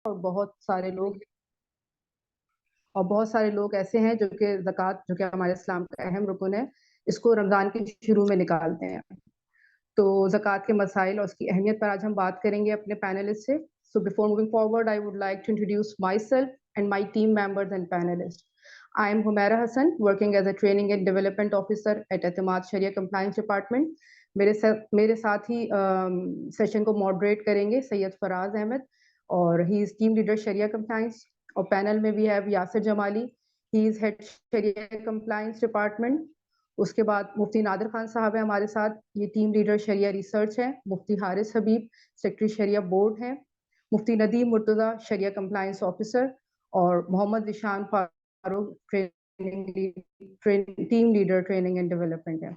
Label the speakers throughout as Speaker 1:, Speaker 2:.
Speaker 1: اور بہت سارے لوگ ایسے ہیں جو کہ زکوٰۃ، جو کہ ہمارے اسلام کا اہم رکن ہے، اس کو رمضان کے شروع میں نکالتے ہیں. تو زکوٰۃ کے مسائل اور اس کی اہمیت پر آج ہم بات کریں گے اپنے پینلسٹ سے. So before moving forward, I would like to introduce myself and my team members and panelists. I am Humaira Hassan, working as a Training and Development Officer at Etemad Sharia Compliance Department. میرے ساتھ ہی session کو moderate کریں گے سید فراز احمد، اور ہی is team leader Shariah compliance. اور panel میں بھی ہے یاسر جمالی، ہی از ہیڈ شریعہ کمپلائنس ڈپارٹمنٹ. اس کے بعد مفتی نادر خان صاحب ہیں ہمارے ساتھ، یہ ٹیم لیڈر شریعہ ریسرچ ہیں. مفتی حارث حبیب سیکرٹری شریعہ بورڈ ہیں. مفتی ندیم مرتضی شریعہ کمپلائنس آفیسر. اور Muhammad Zeeshan Farooq team leader training and development ہے.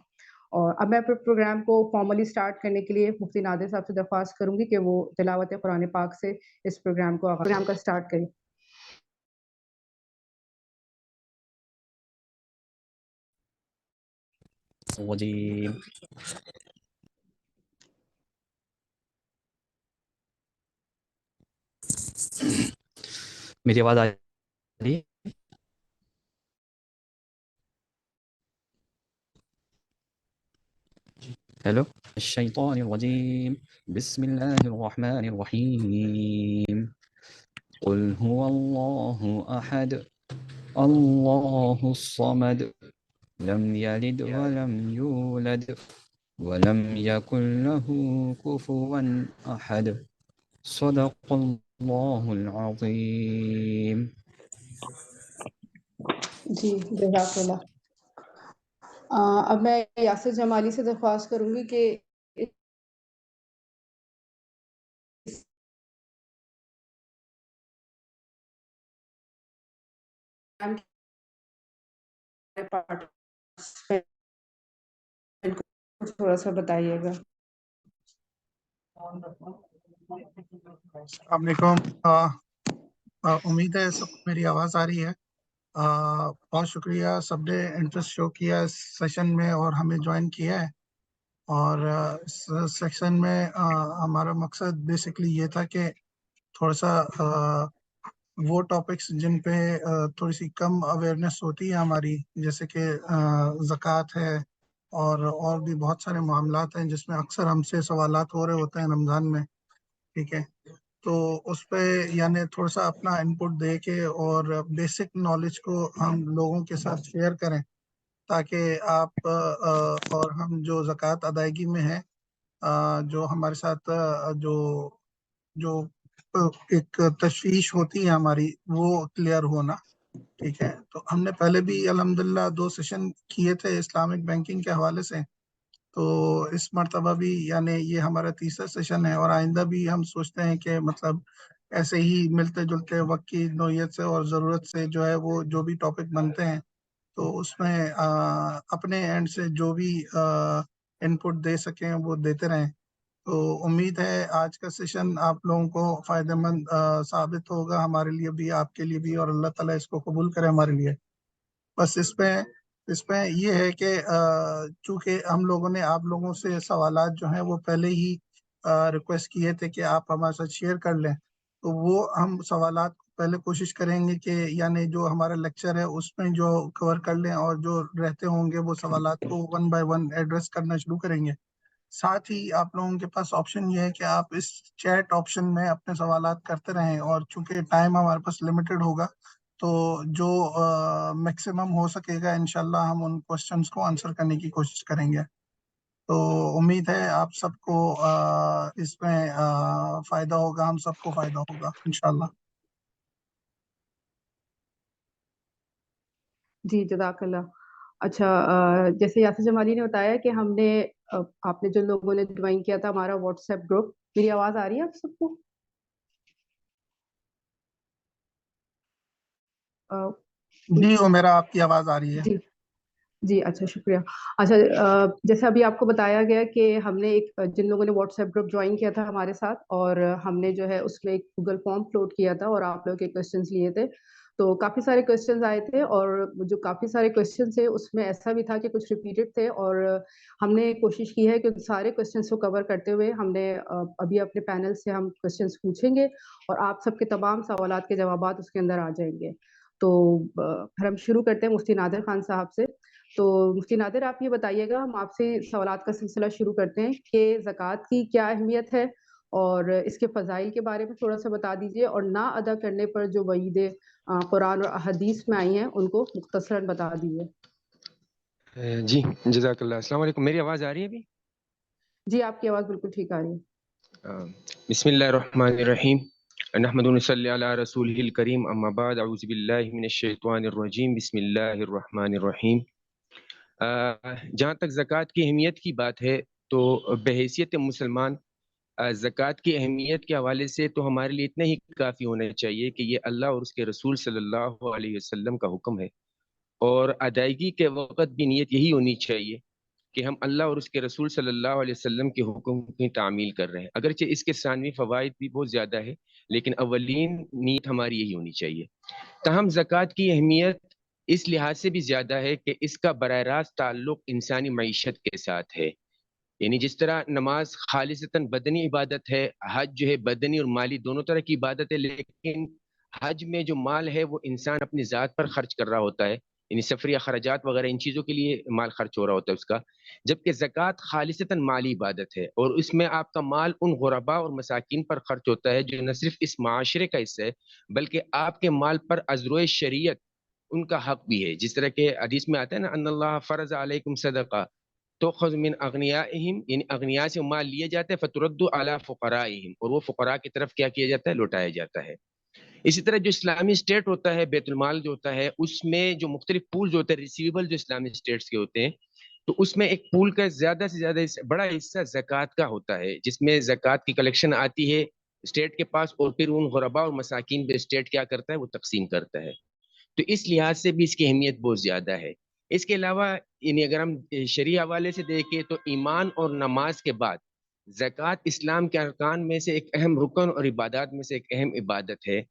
Speaker 1: اور اب میں پروگرام کو فارملی سٹارٹ کرنے کے لیے مفتی نادر صاحب سے درخواست کروں گی کہ وہ تلاوت قرآن پاک سے اس پروگرام کا سٹارٹ کریں.
Speaker 2: الرجيم میری آواز آ رہی ہے؟ ہیلو. الشیطان الرجیم بسم اللہ الرحمن الرحیم قل هو اللہ احد اللہ الصمد لم یلد ولم یولد ولم یکن له کفوا احد صدق اللہ العظیم.
Speaker 1: جی جزاک اللہ. اب میں یاسر جمالی سے درخواست کروں گی کہ تھوڑا سا بتائیے گا.
Speaker 3: السلام علیکم. امید ہے سب کو میری آواز آ رہی ہے. بہت شکریہ سب نے انٹرسٹ شو کیا اس سیشن میں اور ہمیں جوائن کیا ہے. اور اس سیشن میں ہمارا مقصد بیسکلی یہ تھا کہ تھوڑا سا وہ ٹاپکس جن پہ تھوڑی سی کم اویئرنیس ہوتی ہے ہماری، جیسے کہ زکوٰۃ ہے اور بھی بہت سارے معاملات ہیں جس میں اکثر ہم سے سوالات ہو رہے ہوتے ہیں رمضان میں. ٹھیک ہے، تو اس پہ یعنی تھوڑا سا اپنا انپٹ دے کے اور بیسک نالج کو ہم لوگوں کے ساتھ شیئر کریں، تاکہ آپ اور ہم جو زکوٰۃ ادائیگی میں ہیں، جو ہمارے ساتھ جو ایک تشویش ہوتی ہے ہماری، وہ کلیئر ہونا. ٹھیک ہے، تو ہم نے پہلے بھی الحمدللہ 2 سیشن کیے تھے اسلامک بینکنگ کے حوالے سے. تو اس مرتبہ بھی یعنی یہ ہمارا تیسرا سیشن ہے، اور آئندہ بھی ہم سوچتے ہیں کہ مطلب ایسے ہی ملتے جلتے وقت کی نوعیت سے اور ضرورت سے جو ہے وہ جو بھی ٹاپک بنتے ہیں تو اس میں اپنے اینڈ سے جو بھی انپٹ دے سکیں وہ دیتے رہیں. تو امید ہے آج کا سیشن آپ لوگوں کو فائدہ مند ثابت ہوگا، ہمارے لیے بھی، آپ کے لیے بھی، اور اللہ تعالیٰ اس کو قبول کرے ہمارے لیے. بس اس پہ یہ ہے کہ چونکہ ہم لوگوں نے آپ لوگوں سے سوالات جو ہیں وہ پہلے ہی ریکویسٹ کیے تھے کہ آپ ہمارے ساتھ شیئر کر لیں، تو وہ ہم سوالات پہلے کوشش کریں گے کہ یعنی جو ہمارا لیکچر ہے اس میں جو کور کر لیں، اور جو رہتے ہوں گے وہ سوالات کو 1 by 1 ایڈریس کرنا شروع کریں گے. ساتھ ہی آپ لوگوں کے پاس آپشن یہ ہے کہ آپ اس چیٹ آپشن میں اپنے سوالات کرتے رہیں، اور چونکہ ٹائم ہمارے پاس لمیٹڈ ہوگا تو جو میکسیمم ہو سکے گا انشاءاللہ ہم ان کوسچنس کو آنسر کرنے کی کوشش کریں گے. تو امید ہے آپ سب کو اس میں فائدہ ہوگا، ہم سب کو فائدہ ہوگا انشاءاللہ.
Speaker 1: جی جزاک اللہ. اچھا، جیسے یاسر جمالی نے بتایا کہ ہم نے آپ نے جو لوگوں نے جوائن کیا تھا ہمارا واٹس ایپ گروپ. میری آواز آ رہی ہے آپ سب کو؟
Speaker 3: جی وہ میرا آپ کی آواز آ رہی ہے.
Speaker 1: جی جی اچھا شکریہ. اچھا، جیسے ابھی آپ کو بتایا گیا کہ ہم نے جن لوگوں نے واٹس ایپ گروپ جوائن کیا تھا ہمارے ساتھ، اور ہم نے جو ہے اس میں ایک گوگل فارم فلوٹ کیا تھا اور آپ لوگ کے کوشچنس لیے تھے. تو کافی سارے کوشچنز آئے تھے اور جو کافی سارے کوشچنز تھے اس میں ایسا بھی تھا کہ کچھ ریپیٹڈ تھے، اور ہم نے کوشش کی ہے کہ سارے کوشچنز کو کور کرتے ہوئے ہم نے ابھی اپنے پینل سے ہم کوشچنز پوچھیں گے اور آپ سب کے تمام سوالات کے جوابات اس کے اندر آ جائیں گے. تو پھر ہم شروع کرتے ہیں مفتی نادر خان صاحب سے. تو مفتی نادر آپ یہ بتائیے گا، ہم آپ سے سوالات کا سلسلہ شروع کرتے ہیں کہ زکوٰۃ کی کیا اہمیت ہے اور اس کے فضائل کے بارے میں تھوڑا سا بتا دیجیے، اور نہ ادا کرنے پر جو وعید قرآن اور احادیث میں آئی ہیں ان کو مختصراً بتا دیجیے.
Speaker 4: جی جزاک اللہ. السلام علیکم. میری آواز آ رہی ہے ابھی؟
Speaker 1: جی آپ کی آواز بالکل ٹھیک آ رہی ہے.
Speaker 4: بسم اللہ الرحمن الرحیم. نحمد و نصلی علی رسولہ الکریم. اما بعد، اعوذ باللہ من الشیطان الرجیم. بسم اللہ الرحمن الرحیم. جہاں تک زکوٰۃ کی اہمیت کی بات ہے تو بحیثیت مسلمان زکوٰۃ کی اہمیت کے حوالے سے تو ہمارے لیے اتنا ہی کافی ہونا چاہیے کہ یہ اللہ اور اس کے رسول صلی اللہ علیہ وسلم کا حکم ہے، اور ادائیگی کے وقت بھی نیت یہی ہونی چاہیے کہ ہم اللہ اور اس کے رسول صلی اللہ علیہ وسلم کے حکم کی تعمیل کر رہے ہیں. اگرچہ اس کے ثانوی فوائد بھی بہت زیادہ ہے، لیکن اولین نیت ہماری یہی ہونی چاہیے. تاہم زکوٰۃ کی اہمیت اس لحاظ سے بھی زیادہ ہے کہ اس کا براہ راست تعلق انسانی معیشت کے ساتھ ہے. یعنی جس طرح نماز خالصتاً بدنی عبادت ہے، حج جو ہے بدنی اور مالی دونوں طرح کی عبادت ہے، لیکن حج میں جو مال ہے وہ انسان اپنی ذات پر خرچ کر رہا ہوتا ہے، یعنی سفری اخراجات وغیرہ ان چیزوں کے لیے مال خرچ ہو رہا ہوتا ہے اس کا. جبکہ زکوٰۃ خالصتاً مالی عبادت ہے، اور اس میں آپ کا مال ان غرباء اور مساکین پر خرچ ہوتا ہے جو نہ صرف اس معاشرے کا حصہ ہے بلکہ آپ کے مال پر ازروئے شریعت ان کا حق بھی ہے. جس طرح کے حدیث میں آتا ہے نا، ان اللہ فرض علیکم صدقہ تو خذ من اغنیائہم، یعنی اغنیاء سے مال لیے جاتے ہیں، فترد علی فقرائہم، اور وہ فقراء کی طرف کیا کیا جاتا ہے؟ لوٹایا جاتا ہے. اسی طرح جو اسلامی اسٹیٹ ہوتا ہے، بیت المال جو ہوتا ہے، اس میں جو مختلف پولز ہوتے ہیں ریسیویبل جو اسلامی اسٹیٹس کے ہوتے ہیں، تو اس میں ایک پول کا زیادہ سے زیادہ بڑا حصہ زکوٰۃ کا ہوتا ہے، جس میں زکوٰۃ کی کلیکشن آتی ہے اسٹیٹ کے پاس، اور پھر ان غرباء اور مساکین پہ اسٹیٹ کیا کرتا ہے؟ وہ تقسیم کرتا ہے. تو اس لحاظ سے بھی اس کی اہمیت بہت زیادہ ہے. اس کے علاوہ یعنی اگر ہم شرعی حوالے سے دیکھیں تو ایمان اور نماز کے بعد زکوٰۃ اسلام کے ارکان میں سے ایک اہم رکن اور عبادات میں سے ایک اہم عبادت ہے.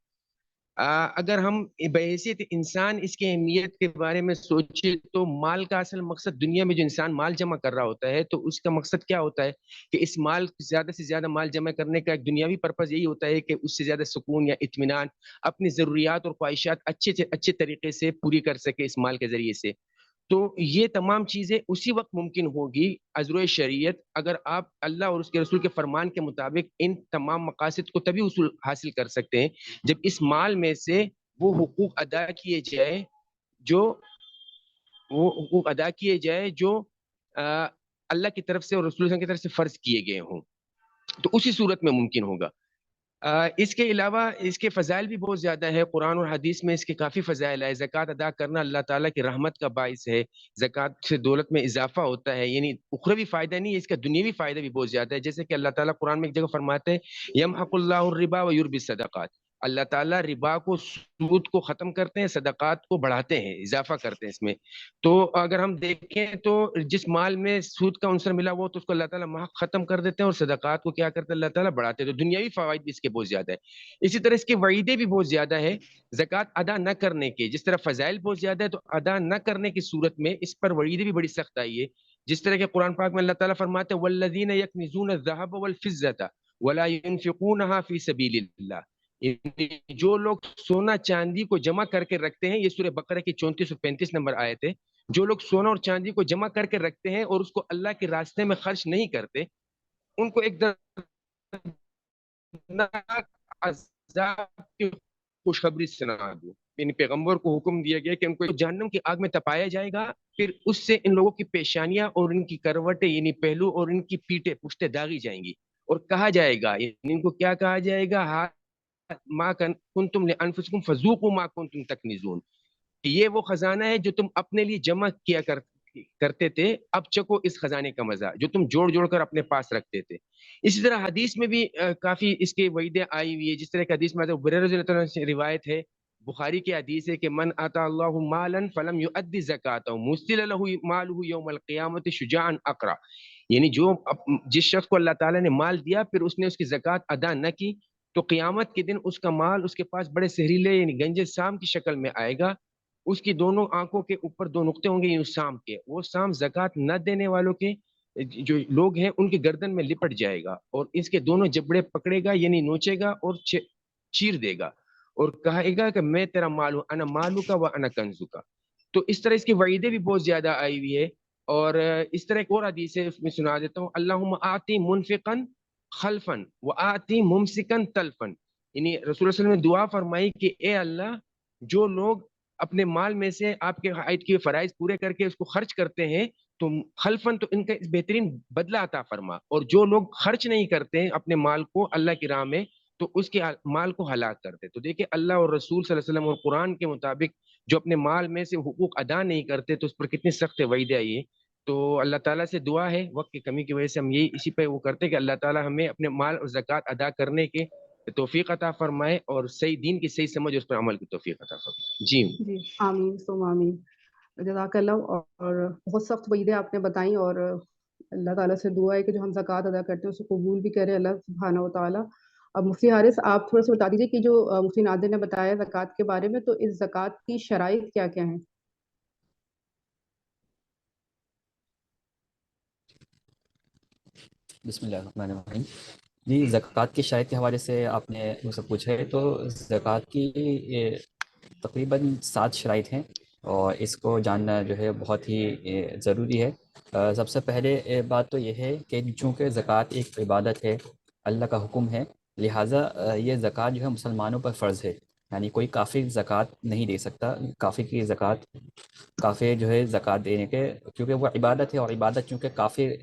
Speaker 4: اگر ہم بحیثیت انسان اس کی اہمیت کے بارے میں سوچیں تو مال کا اصل مقصد، دنیا میں جو انسان مال جمع کر رہا ہوتا ہے تو اس کا مقصد کیا ہوتا ہے کہ اس مال زیادہ سے زیادہ مال جمع کرنے کا ایک دنیاوی پرپز یہی ہوتا ہے کہ اس سے زیادہ سکون یا اطمینان اپنی ضروریات اور خواہشات اچھے طریقے سے پوری کر سکے اس مال کے ذریعے سے. تو یہ تمام چیزیں اسی وقت ممکن ہوگی ازروئے شریعت اگر آپ اللہ اور اس کے رسول کے فرمان کے مطابق ان تمام مقاصد کو تبھی حاصل کر سکتے ہیں جب اس مال میں سے وہ حقوق ادا کیے جائے جو اللہ کی طرف سے اور رسول کی طرف سے فرض کیے گئے ہوں. تو اسی صورت میں ممکن ہوگا. اس کے علاوہ اس کے فضائل بھی بہت زیادہ ہے. قرآن اور حدیث میں اس کے کافی فضائل ہے. زکوٰۃ ادا کرنا اللہ تعالیٰ کی رحمت کا باعث ہے. زکوٰۃ سے دولت میں اضافہ ہوتا ہے، یعنی اخروی فائدہ نہیں ہے، اس کا دنیوی فائدہ بھی بہت زیادہ ہے. جیسے کہ اللہ تعالیٰ قرآن میں ایک جگہ فرماتے ہیں یمحق اللہ الربا ویربی الصدقات، اللہ تعالیٰ ربا کو، سود کو ختم کرتے ہیں، صدقات کو بڑھاتے ہیں، اضافہ کرتے ہیں اس میں. تو اگر ہم دیکھیں تو جس مال میں سود کا عنصر ملا وہ تو اس کو اللہ تعالیٰ محق ختم کر دیتے ہیں، اور صدقات کو کیا کرتے ہیں؟ اللہ تعالیٰ بڑھاتے ہیں. تو دنیاوی فوائد بھی اس کے بہت زیادہ ہے. اسی طرح اس کے وعیدیں بھی بہت زیادہ ہے زکوٰۃ ادا نہ کرنے کے. جس طرح فضائل بہت زیادہ ہے تو ادا نہ کرنے کی صورت میں اس پر وعیدیں بھی بڑی سخت آئی ہے. جس طرح کہ قرآن پاک میں اللہ تعالیٰ فرماتے ہیں والذین یکنزون الذهب والفضة ولا ينفقونها في سبيل الله، جو لوگ سونا چاندی کو جمع کر کے رکھتے ہیں، یہ سورہ بقرہ کی 34 اور 35 نمبر آیت ہے، جو لوگ سونا اور چاندی کو جمع کر کے رکھتے ہیں اور اس کو اللہ کے راستے میں خرچ نہیں کرتے، ان کو ایک عذاب کی خوشخبری سنا دو. یعنی پیغمبر کو حکم دیا گیا کہ ان کو جہنم کی آگ میں تپایا جائے گا، پھر اس سے ان لوگوں کی پیشانیاں اور ان کی کروٹیں یعنی پہلو اور ان کی پیٹیں پشتیں داغی جائیں گی، اور کہا جائے گا، یعنی ان کو کیا کہا جائے گا؟ ما کنتم لانفسکم فذوقوا ما کنتم تکنزون، یہ وہ خزانہ ہے جو تم اپنے لیے جمع کیا کرتے تھے، اب چکو اس خزانے کا مزہ جو تم جوڑ جوڑ کر اپنے پاس رکھتے تھے. اسی طرح حدیث میں بھی کافی اس کے وعیدیں آئی ہوئی ہے. جس طرح کہ حدیث میں رضی اللہ عنہ سے روایت ہے، بخاری کی حدیث ہے کہ من آتا اللہ مالا فلم یؤدی زکاتہ مثل له ماله یوم القیامت شجاعا اقرا، یعنی جس شخص کو اللہ تعالیٰ نے مال دیا پھر اس نے اس کی زکوٰۃ ادا نہ کی تو قیامت کے دن اس کا مال اس کے پاس بڑے زہریلے یعنی گنجے سام کی شکل میں آئے گا. اس کی دونوں آنکھوں کے اوپر 2 نقطے ہوں گے یعنی سام کے. وہ سام زکوٰۃ نہ دینے والوں کے جو لوگ ہیں ان کے گردن میں لپٹ جائے گا اور اس کے دونوں جبڑے پکڑے گا یعنی نوچے گا اور چیر دے گا اور کہے گا کہ میں تیرا مال ہوں، انا مالو کا و انا کنزو کا. تو اس طرح اس کی وعیدیں بھی بہت زیادہ آئی ہوئی ہے. اور اس طرح ایک اور حدیث ہے، اس میں سنا دیتا ہوں. اللہم آتی منفقن خلفن و آتی ممسکن تلفن. یعنی رسول اللہ صلی اللہ علیہ وسلم نے دعا فرمائی کہ اے اللہ، جو لوگ اپنے مال میں سے آپ کے عائد کے فرائض پورے کر کے اس کو خرچ کرتے ہیں تو خلفن تو ان کا بہترین بدلہ عطا فرما، اور جو لوگ خرچ نہیں کرتے ہیں اپنے مال کو اللہ کی راہ میں تو اس کے مال کو ہلاک کرتے. تو دیکھیں اللہ اور رسول صلی اللہ علیہ وسلم اور قرآن کے مطابق جو اپنے مال میں سے حقوق ادا نہیں کرتے تو اس پر کتنی سخت وعید آئی ہے. تو اللہ تعالیٰ سے دعا ہے، وقت کی کمی کی وجہ سے ہم یہی اسی پہ وہ کرتے کہ اللہ تعالیٰ ہمیں اپنے مال اور زکوٰۃ ادا کرنے کے توفیق عطا فرمائے اور صحیح دین کی صحیح سمجھ اس پر عمل کی توفیق عطا فرمائے.
Speaker 1: جی آمین ثم آمین. جزاک اللہ. اور بہت سخت وعیدیں آپ نے بتائیں، اور اللہ تعالیٰ سے دعا ہے کہ جو ہم زکوٰۃ ادا کرتے ہیں اسے قبول بھی کرے اللہ سبحانہ و تعالیٰ. اب مفتی حارث آپ تھوڑا سا بتا دیجیے کہ جو مفتی نادر نے بتایا زکوٰۃ کے بارے میں، تو اس زکوٰۃ کی شرائط کیا کیا ہیں؟
Speaker 2: بسم اللہ الرحمن الرحیم. جی، زکوٰۃ کی شرائط کے حوالے سے آپ نے مجھ سے پوچھا ہے. تو زکوٰۃ کی تقریباً 7 شرائط ہیں اور اس کو جاننا جو ہے بہت ہی ضروری ہے. سب سے پہلے بات تو یہ ہے کہ چونکہ زکوٰۃ ایک عبادت ہے، اللہ کا حکم ہے، لہٰذا یہ زکوٰۃ جو ہے مسلمانوں پر فرض ہے. یعنی کوئی کافر زکوٰۃ نہیں دے سکتا. کافر کی زکوٰۃ، کافر جو ہے زکوٰۃ دینے کے، کیونکہ وہ عبادت ہے اور عبادت چونکہ کافر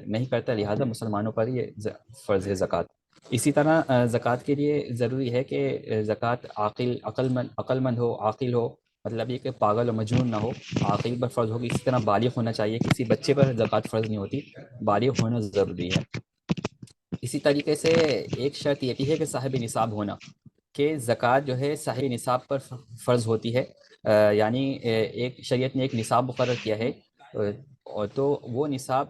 Speaker 2: نہیں کرتا لہٰذا مسلمانوں پر یہ فرض ہے زکوٰۃ. اسی طرح زکوٰۃ کے لیے ضروری ہے کہ زکوٰۃ عقل مند ہو، عاقل ہو، مطلب یہ کہ پاگل و مجنون نہ ہو، عاقل پر فرض ہوگی. اسی طرح بالغ ہونا چاہیے، کسی بچے پر زکوٰۃ فرض نہیں ہوتی، بالغ ہونا ضروری ہے. اسی طریقے سے ایک شرط یہ بھی ہے کہ صاحب نصاب ہونا، کہ زکوٰۃ جو ہے صاحب نصاب پر فرض ہوتی ہے. یعنی ایک شریعت نے ایک نصاب مقرر کیا ہے، اور تو وہ نصاب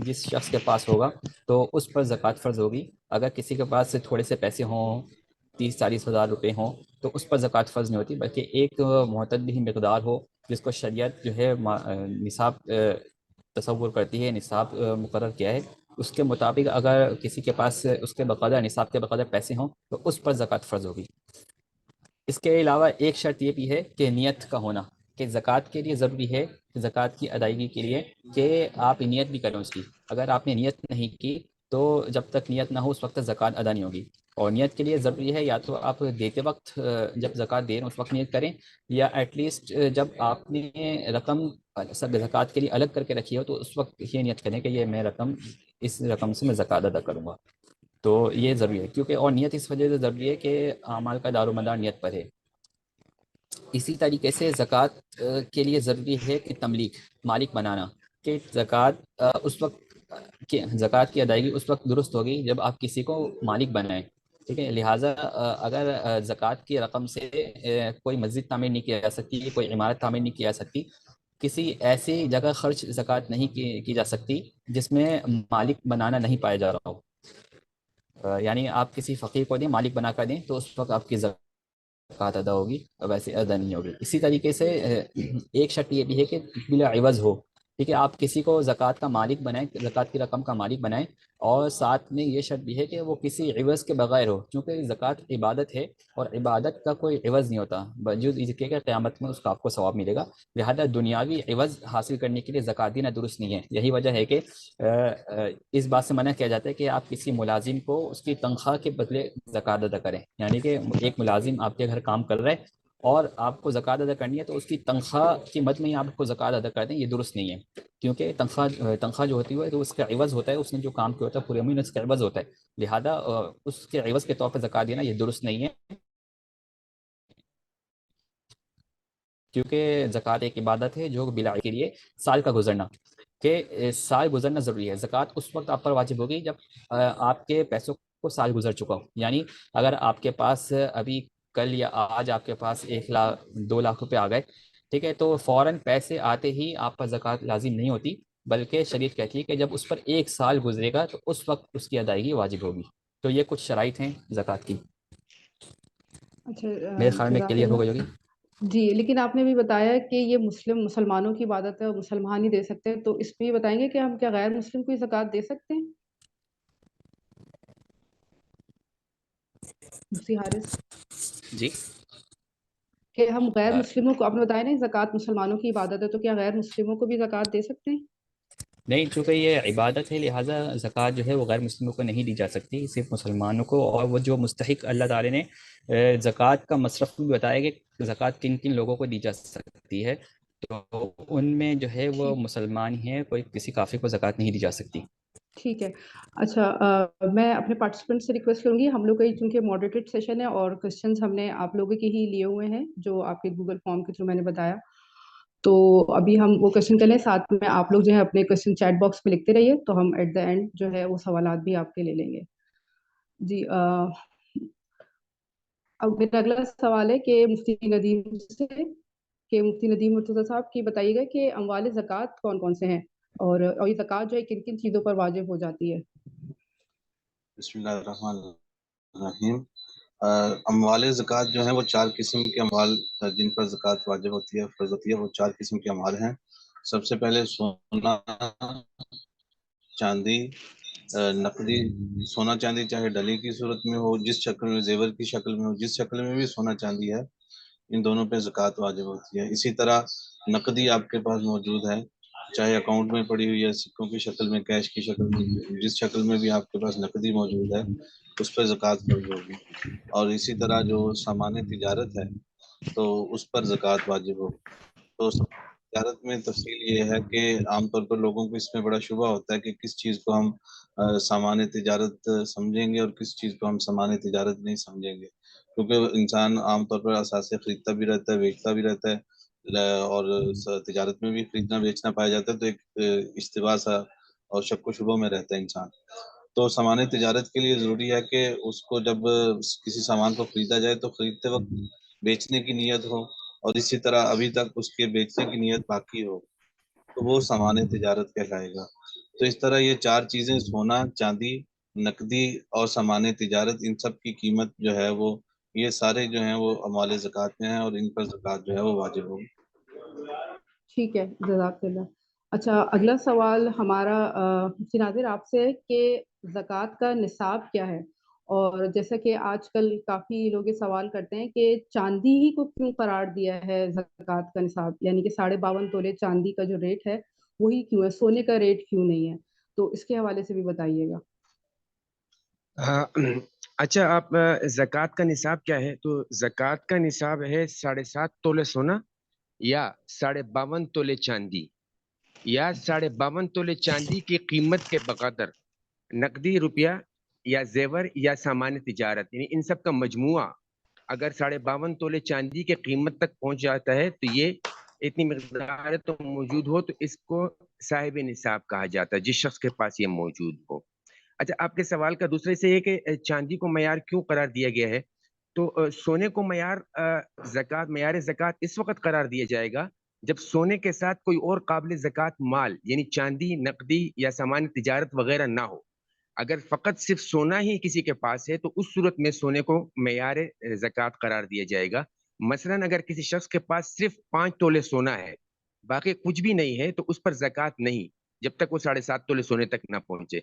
Speaker 2: جس شخص کے پاس ہوگا تو اس پر زکوٰۃ فرض ہوگی. اگر کسی کے پاس تھوڑے سے پیسے ہوں، 30-40 ہزار روپے ہوں، تو اس پر زکوٰۃ فرض نہیں ہوتی، بلکہ ایک معتدل مقدار ہو جس کو شریعت جو ہے نصاب تصور کرتی ہے، نصاب مقرر کیا ہے، اس کے مطابق اگر کسی کے پاس اس کے بقدر نصاب کے بقدر پیسے ہوں تو اس پر زکوٰۃ فرض ہوگی. اس کے علاوہ ایک شرط یہ بھی ہے کہ نیت کا ہونا، کہ زکوٰۃ کے لیے ضروری ہے، زکوٰۃ کی ادائیگی کے لیے کہ آپ نیت بھی کریں اس کی. اگر آپ نے نیت نہیں کی تو جب تک نیت نہ ہو اس وقت زکوٰۃ ادا نہیں ہوگی. اور نیت کے لیے ضروری ہے یا تو آپ دیتے وقت جب زکوٰۃ دے رہے ہیں اس وقت نیت کریں، یا ایٹ لیسٹ جب آپ نے رقم سب زکوٰۃ کے لیے الگ کر کے رکھی ہو تو اس وقت یہ نیت کریں کہ یہ میں رقم، اس رقم سے میں زکوٰۃ ادا کروں گا. تو یہ ضروری ہے، کیونکہ اور نیت اس وجہ سے ضروری ہے کہ اعمال کا دار و مدار نیت پر ہے. اسی طریقے سے زکوٰۃ کے لیے ضروری ہے کہ تملیک، مالک بنانا، کہ زکوٰۃ اس وقت کہ زکوٰۃ کی ادائیگی اس وقت درست ہوگی جب آپ کسی کو مالک بنائیں. ٹھیک ہے، لہٰذا اگر زکوٰۃ کی رقم سے کوئی مسجد تعمیر نہیں کیا جا سکتی، کوئی عمارت تعمیر نہیں کی جا سکتی، کسی ایسی جگہ خرچ زکوٰۃ نہیں کی جا سکتی جس میں مالک بنانا نہیں پایا جا رہا ہو. یعنی آپ کسی فقیر کو دیں، مالک بنا کر دیں تو اس وقت آپ کی زکوٰۃ ادا ہوگی، ویسے ادا نہیں ہوگی. اسی طریقے سے ایک شرط یہ بھی ہے کہ بلا عوض ہو. ٹھیک ہے، آپ کسی کو زکوٰۃ کا مالک بنائیں، زکوٰۃ کی رقم کا مالک بنائیں، اور ساتھ میں یہ شرط بھی ہے کہ وہ کسی عوض کے بغیر ہو، کیونکہ زکوٰۃ عبادت ہے اور عبادت کا کوئی عوض نہیں ہوتا، باوجود اس کے کہ قیامت میں اس کا آپ کو ثواب ملے گا. لہذا دنیاوی عوض حاصل کرنے کے لیے زکوٰۃ دینا درست نہیں ہے. یہی وجہ ہے کہ اس بات سے منع کیا جاتا ہے کہ آپ کسی ملازم کو اس کی تنخواہ کے بدلے زکوٰۃ ادا کریں. یعنی کہ ایک ملازم آپ کے گھر کام کر رہا ہے اور آپ کو زکوٰۃ ادا کرنی ہے تو اس کی تنخواہ کی مد میں ہی آپ کو زکوٰۃ ادا کر دیں، یہ درست نہیں ہے. کیونکہ تنخواہ جو ہوتی ہے تو اس کا عوض ہوتا ہے، اس نے جو کام کیا ہوتا ہے پورے مہینے اس کا عوض ہوتا ہے. لہذا اس کے عوض کے طور پر زکوٰۃ دینا یہ درست نہیں ہے، کیونکہ زکوٰۃ ایک عبادت ہے جو بلا کے لیے سال کا گزرنا، کہ سال گزرنا ضروری ہے. زکوٰۃ اس وقت آپ پر واجب ہوگی جب آپ کے پیسوں کو سال گزر چکا ہو. یعنی اگر آپ کے پاس ابھی کل یا آج آپ کے پاس 1 لاکھ 2 لاکھ روپے آ گئے، ٹھیک ہے، تو فوراً پیسے آتے ہی آپ پر زکوٰۃ لازم نہیں ہوتی، بلکہ شریعت کہتی ہے کہ جب اس پر 1 سال گزرے گا تو اس وقت اس کی ادائیگی واجب ہوگی. تو یہ کچھ شرائط ہیں زکوٰۃ کی.
Speaker 1: اچھا
Speaker 2: میرے خیال میں
Speaker 1: جزاک
Speaker 2: کلیئر ہو
Speaker 1: اللہ.
Speaker 2: گئی ہوگی.
Speaker 1: جی لیکن آپ نے بھی بتایا کہ یہ مسلمانوں کی عبادت ہے اور مسلمان ہی دے سکتے ہیں، تو اس میں یہ بتائیں گے کہ ہم کیا غیر مسلم کو زکوٰۃ دے سکتے ہیں؟ مفتی حارث،
Speaker 2: جی
Speaker 1: کہ ہم غیر
Speaker 2: آ،
Speaker 1: مسلموں کو، آپ نے بتایا نا زکوٰۃ مسلمانوں کی عبادت ہے، تو کیا غیر مسلموں کو بھی زکوٰۃ دے سکتے ہیں؟
Speaker 2: نہیں، چونکہ یہ عبادت ہے لہٰذا زکوٰۃ جو ہے وہ غیر مسلموں کو نہیں دی جا سکتی، صرف مسلمانوں کو. اور وہ جو مستحق اللہ تعالی نے زکوٰۃ کا مصرف بھی بتایا کہ زکوٰۃ کن کن لوگوں کو دی جا سکتی ہے، تو ان میں جو ہے وہ
Speaker 1: ٹھیک
Speaker 2: مسلمان ہی ہیں، کوئی کسی کافر کو زکوٰۃ نہیں دی جا سکتی.
Speaker 1: ٹھیک ہے. اچھا میں اپنے پارٹیسپینٹ سے ریکویسٹ کروں گی، ہم لوگ کا چونکہ ماڈریٹڈ سیشن ہے اور کوشچنس ہم نے آپ لوگوں کے ہی لیے ہوئے ہیں جو آپ کے گوگل فارم کے تھرو میں نے بتایا، تو ابھی ہم وہ کوشچن کر لیں، ساتھ میں آپ لوگ جو ہے اپنے کوشچن چیٹ باکس میں لکھتے رہیے، تو ہم ایٹ دا اینڈ جو ہے وہ سوالات بھی آپ کے لے لیں گے. جی اب میرا اگلا سوال ہے کہ مفتی ندیم سے، کہ مفتی ندیم مرتضیٰ صاحب کی بتائیے گا کہ اموال زکوٰۃ کون کون سے ہیں، اور یہ زکوٰۃ جو ہے کن کن چیزوں پر واجب ہو جاتی ہے؟
Speaker 5: بسم اللہ الرحمن الرحیم. اموال زکوٰۃ جو ہیں وہ 4 قسم کے اموال جن پر زکوٰۃ واجب ہوتی ہے، فرض ہوتی ہے، وہ 4 قسم کے اموال ہیں. سب سے پہلے سونا چاندی نقدی. سونا چاندی چاہے ڈلی کی صورت میں ہو، جس شکل میں، زیور کی شکل میں ہو، جس شکل میں بھی سونا چاندی ہے، ان دونوں پہ زکوٰۃ واجب ہوتی ہے. اسی طرح نقدی آپ کے پاس موجود ہے، چاہے اکاؤنٹ میں پڑی ہوئی ہے، سکوں کی شکل میں، کیش کی شکل میں، جس شکل میں بھی آپ کے پاس نقدی موجود ہے اس پہ زکوٰۃ فرض ہوگی. اور اسی طرح جو سامان تجارت ہے تو اس پر زکوٰۃ واجب ہوگی. تو تجارت میں تفصیل یہ ہے کہ عام طور پر لوگوں کو اس میں بڑا شبہ ہوتا ہے کہ کس چیز کو ہم سامان تجارت سمجھیں گے اور کس چیز کو ہم سامان تجارت نہیں سمجھیں گے، کیونکہ انسان عام طور پر اثاثے خریدتا بھی رہتا ہے، بیچتا بھی رہتا ہے، اور تجارت میں بھی خریدنا بیچنا پایا جاتا ہے، تو ایک اشتباہ سا اور شک و شبہ میں رہتا ہے انسان. تو سامان تجارت کے لیے ضروری ہے کہ اس کو جب کسی سامان کو خریدا جائے تو خریدتے وقت بیچنے کی نیت ہو، اور اسی طرح ابھی تک اس کے بیچنے کی نیت باقی ہو تو وہ سامان تجارت کہلائے گا. تو اس طرح یہ 4 چیزیں، سونا چاندی نقدی اور سامان تجارت، ان سب کی قیمت جو ہے وہ، یہ سارے جو ہیں وہ اموال زکوٰۃ میں ہیں اور ان پر زکوٰۃ جو ہے وہ واجب ہوگی.
Speaker 1: ٹھیک ہے، جزاک اللہ. اچھا اگلا سوال ہمارا مفتی ناظر آپ سے ہے کہ زکوٰۃ کا نصاب کیا ہے، اور جیسا کہ آج کل کافی لوگ یہ سوال کرتے ہیں کہ چاندی ہی کو کیوں قرار دیا ہے زکوٰۃ کا نصاب، یعنی کہ 52.5 تولے چاندی کا جو ریٹ ہے وہی کیوں ہے، سونے کا ریٹ کیوں نہیں ہے؟ تو اس کے حوالے سے بھی بتائیے گا.
Speaker 4: اچھا، آپ زکوٰۃ کا نصاب کیا ہے؟ تو زکوٰۃ کا نصاب ہے 7.5 تولے سونا، یا 52.5 تولے چاندی، یا 52.5 تولے چاندی کی قیمت کے بقدر نقدی روپیہ یا زیور یا سامان تجارت، یعنی ان سب کا مجموعہ اگر 52.5 تولے چاندی کے قیمت تک پہنچ جاتا ہے تو یہ اتنی مقدار تو موجود ہو تو اس کو صاحب نصاب کہا جاتا ہے، جس شخص کے پاس یہ موجود ہو. اچھا، آپ کے سوال کا دوسرے سے یہ کہ چاندی کو معیار کیوں قرار دیا گیا ہے، تو سونے کو معیار زکوٰۃ اس وقت قرار دیا جائے گا جب سونے کے ساتھ کوئی اور قابل زکوٰۃ مال، یعنی چاندی، نقدی یا سامان تجارت وغیرہ نہ ہو. اگر فقط صرف سونا ہی کسی کے پاس ہے تو اس صورت میں سونے کو معیار زکوٰۃ قرار دیا جائے گا. مثلا اگر کسی شخص کے پاس صرف 5 تولے سونا ہے، باقی کچھ بھی نہیں ہے، تو اس پر زکوٰۃ نہیں جب تک وہ 7.5 تولے سونے تک نہ پہنچے.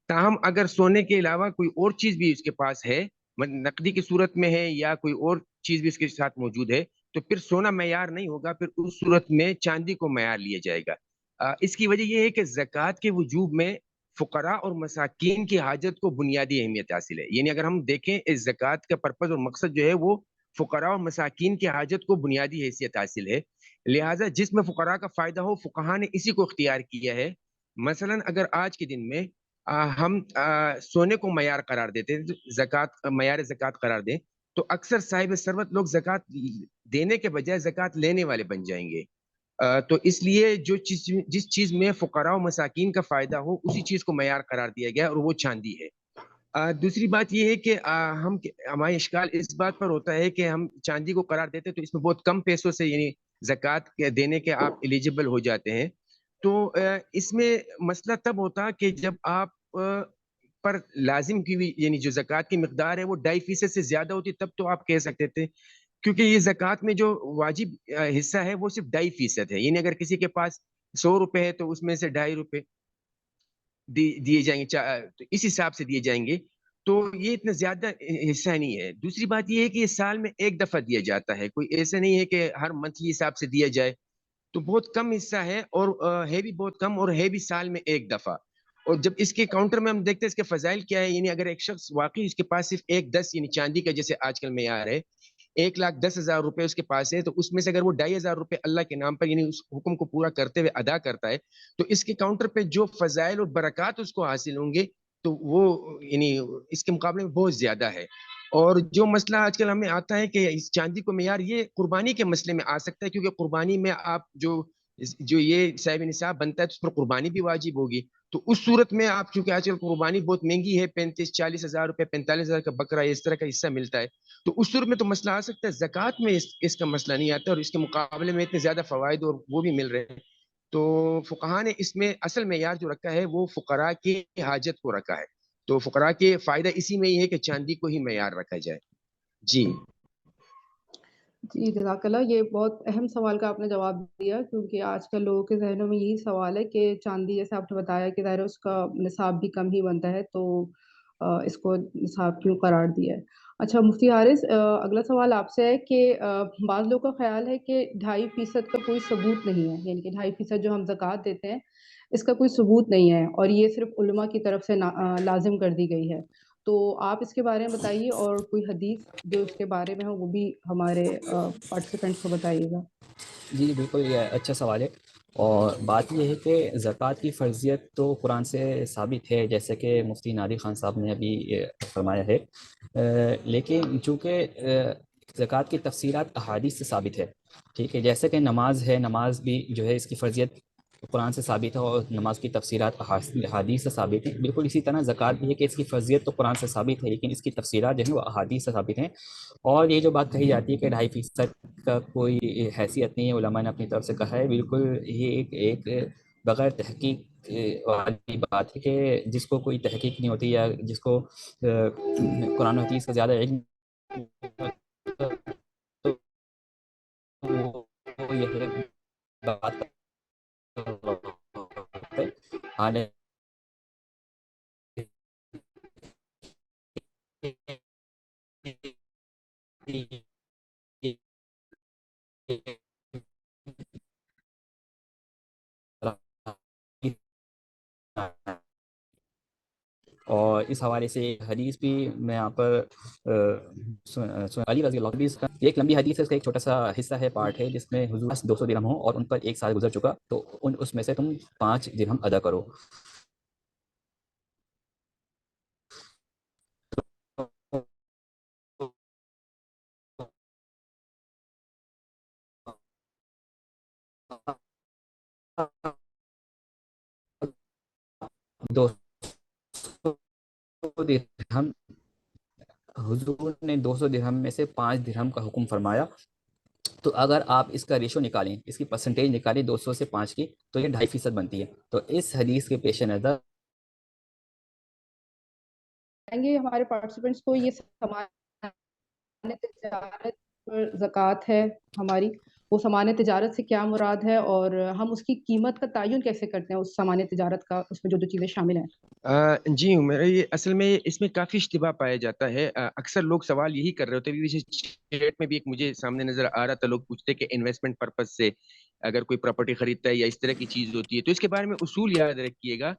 Speaker 4: تاہم اگر سونے کے علاوہ کوئی اور چیز بھی اس کے پاس ہے، نقدی کی صورت میں ہے یا کوئی اور چیز بھی اس کے ساتھ موجود ہے، تو پھر سونا معیار نہیں ہوگا، پھر اس صورت میں چاندی کو معیار لیا جائے گا. اس کی وجہ یہ ہے کہ زکوٰۃ کے وجوب میں فقراء اور مساکین کی حاجت کو بنیادی اہمیت حاصل ہے. یعنی اگر ہم دیکھیں اس زکوٰۃ کا پرپز اور مقصد جو ہے وہ فقراء اور مساکین کی حاجت کو بنیادی حیثیت حاصل ہے، لہٰذا جس میں فقراء کا فائدہ ہو فقہاء نے اسی کو اختیار کیا ہے. مثلا اگر آج کے دن میں ہم سونے کو معیار قرار دیتے ہیں، معیار زکوٰۃ قرار دیں، تو اکثر صاحب ثروت لوگ زکوٰۃ دینے کے بجائے زکوٰۃ لینے والے بن جائیں گے. تو اس لیے جس چیز میں فقراء و مساکین کا فائدہ ہو اسی چیز کو معیار قرار دیا گیا اور وہ چاندی ہے. دوسری بات یہ ہے کہ ہمارا اشکال اس بات پر ہوتا ہے کہ ہم چاندی کو قرار دیتے تو اس میں بہت کم پیسوں سے یعنی زکوٰۃ دینے کے آپ ایلیجیبل ہو جاتے ہیں. تو اس میں مسئلہ تب ہوتا کہ جب آپ پر لازم کی ہوئی یعنی جو زکوٰۃ کی مقدار ہے وہ 2.5% سے زیادہ ہوتی تب تو آپ کہہ سکتے تھے، کیونکہ یہ زکوٰۃ میں جو واجب حصہ ہے وہ صرف 2.5% ہے، یعنی اگر کسی کے پاس 100 روپے ہے تو اس میں سے 2.5 روپے دیے جائیں گے، اس حساب سے دیے جائیں گے، تو یہ اتنا زیادہ حصہ نہیں ہے۔ دوسری بات یہ ہے کہ یہ سال میں ایک دفعہ دیا جاتا ہے، کوئی ایسا نہیں ہے کہ ہر منتھلی حساب سے دیا جائے، تو بہت کم حصہ ہے اور ہے بھی بہت کم اور ہے بھی سال میں ایک دفعہ۔ اور جب اس کے کاؤنٹر میں ہم دیکھتے ہیں اس کے فضائل کیا ہے، یعنی اگر ایک شخص واقعی اس کے پاس صرف 1/10 یعنی چاندی کا جیسے آج کل معیار ہے 1,10,000 روپے اس کے پاس ہے، تو اس میں سے اگر وہ 2,500 روپے اللہ کے نام پر یعنی اس حکم کو پورا کرتے ہوئے ادا کرتا ہے تو اس کے کاؤنٹر پہ جو فضائل اور برکات اس کو حاصل ہوں گے تو وہ یعنی اس کے مقابلے میں بہت زیادہ ہے۔ اور جو مسئلہ آج کل ہمیں آتا ہے کہ اس چاندی کو معیار یہ قربانی کے مسئلے میں آ سکتا ہے، کیونکہ قربانی میں آپ جو یہ صاحب نصاب بنتا ہے تو اس پر قربانی بھی واجب ہوگی، تو اس صورت میں آپ چونکہ آج کل قربانی بہت مہنگی ہے، 35-40 ہزار روپے 45 ہزار کا بکرا اس طرح کا حصہ ملتا ہے، تو اس صورت میں تو مسئلہ آ سکتا ہے۔ زکوٰۃ میں اس کا مسئلہ نہیں آتا اور اس کے مقابلے میں اتنے زیادہ فوائد اور وہ بھی مل رہے ہیں، تو فقہا نے اس میں اصل معیار جو رکھا ہے وہ فقراء کی حاجت کو رکھا ہے، تو فقراء کے فائدہ اسی میں ہی ہے کہ چاندی کو ہی معیار رکھا جائے۔ جی
Speaker 1: جی جزاک اللہ، یہ بہت اہم سوال کا آپ نے جواب دیا، کیونکہ آج کل لوگوں کے ذہنوں میں یہی سوال ہے کہ چاندی جیسے آپ نے بتایا کہ ظاہر اس کا نصاب بھی کم ہی بنتا ہے، تو اس کو نصاب کیوں قرار دیا ہے۔ اچھا مفتی حارث، اگلا سوال آپ سے ہے کہ بعض لوگوں کا خیال ہے کہ 2.5% کا کوئی ثبوت نہیں ہے، یعنی کہ 2.5% جو ہم زکوٰۃ دیتے ہیں اس کا کوئی ثبوت نہیں ہے اور یہ صرف علماء کی طرف سے لازم کر دی گئی ہے، تو آپ اس کے بارے میں بتائیے اور کوئی حدیث جو اس کے بارے میں ہو وہ بھی ہمارے پارٹیسپینٹس کو بتائیے گا۔
Speaker 2: جی بالکل، یہ اچھا سوال ہے، اور بات یہ ہے کہ زکوٰۃ کی فرضیت تو قرآن سے ثابت ہے، جیسے کہ مفتی نادی خان صاحب نے ابھی فرمایا ہے، لیکن چونکہ زکوٰۃ کی تفسیرات احادیث سے ثابت ہے، ٹھیک ہے، جیسے کہ نماز ہے، نماز بھی جو ہے اس کی فرضیت قرآن سے ثابت ہے اور نماز کی تفسیرات احادیث سے ثابت ہیں، بالکل اسی طرح زکوٰۃ بھی ہے کہ اس کی فرضیت تو قرآن سے ثابت ہے لیکن اس کی تفسیرات جو ہیں وہ احادیث سے ثابت ہیں۔ اور یہ جو بات کہی جاتی ہے کہ 2.5% کا کوئی حیثیت نہیں ہے، علماء نے اپنی طرف سے کہا ہے، بالکل یہ ایک بغیر تحقیق والی بات ہے کہ جس کو کوئی تحقیق نہیں ہوتی یا جس کو قرآن و حدیث کا زیادہ علم وہ یہ بات اور اس حوالے سے ایک حدیث بھی میں یہاں پر علی رضی اللہ عنہ کا ایک لمبی حدیث ہے، اس کا ایک چھوٹا سا حصہ ہے، پارٹ ہے، جس میں حضور 200 درہم ہوں اور ان پر 1 سال گزر چکا تو اس میں سے تم 5 درہم ادا کرو۔ درہم حضور نے 200 درہم میں سے 5 درہم کا حکم فرمایا، تو اگر آپ اس کا ریشو نکالیں، اس کی پرسنٹیج نکالیں 200 سے 5 کی، تو یہ 2.5% بنتی ہے۔ تو اس حدیث کے پیش نظر
Speaker 1: ہمارے پارٹیسپینٹس کو یہ سامان تجارت پر زکوٰۃ ہے ہماری، وہ سامان تجارت سے کیا مراد ہے اور ہم اس کی قیمت کا تعین کیسے کرتے ہیں، اس سامان تجارت کا، اس میں جو چیزیں شامل ہیں۔
Speaker 4: جی میرا یہ اصل میں اس میں کافی اشتباہ پایا جاتا ہے، اکثر لوگ سوال یہی کر رہے ہوتے ہیں، چیٹ میں بھی ایک مجھے سامنے نظر آ رہا تھا، لوگ پوچھتے کہ انویسٹمنٹ پرپز سے اگر کوئی پراپرٹی خریدتا ہے یا اس طرح کی چیز ہوتی ہے تو اس کے بارے میں اصول یاد رکھیے گا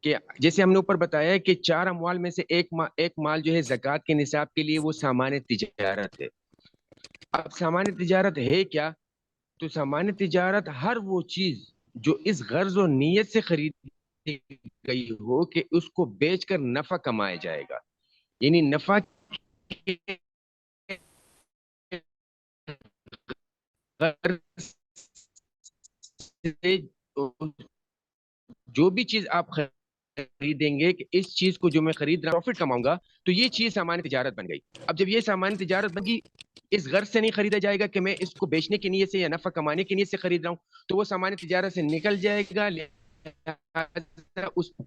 Speaker 4: کہ جیسے ہم نے اوپر بتایا ہے کہ 4 اموال میں سے ایک مال جو ہے زکوٰۃ کے نصاب کے لیے وہ سامان تجارت ہے۔ اب سامان تجارت ہے کیا؟ تو سامان تجارت ہر وہ چیز جو اس غرض و نیت سے خرید گئی ہو کہ اس کو بیچ کر نفع کمایا جائے گا، یعنی نفع جو بھی چیز آپ خریدیں گے کہ اس چیز کو جو میں خرید رہا ہوں پروفٹ کماؤں گا، تو یہ چیز سامان تجارت بن گئی۔ اب جب یہ سامان تجارت بن گئی، اس غرض سے نہیں خریدا جائے گا کہ میں اس کو بیچنے کی نیت سے یا نفع کمانے کی نیت سے خرید رہا ہوں، تو وہ سامان تجارت سے نکل جائے گا،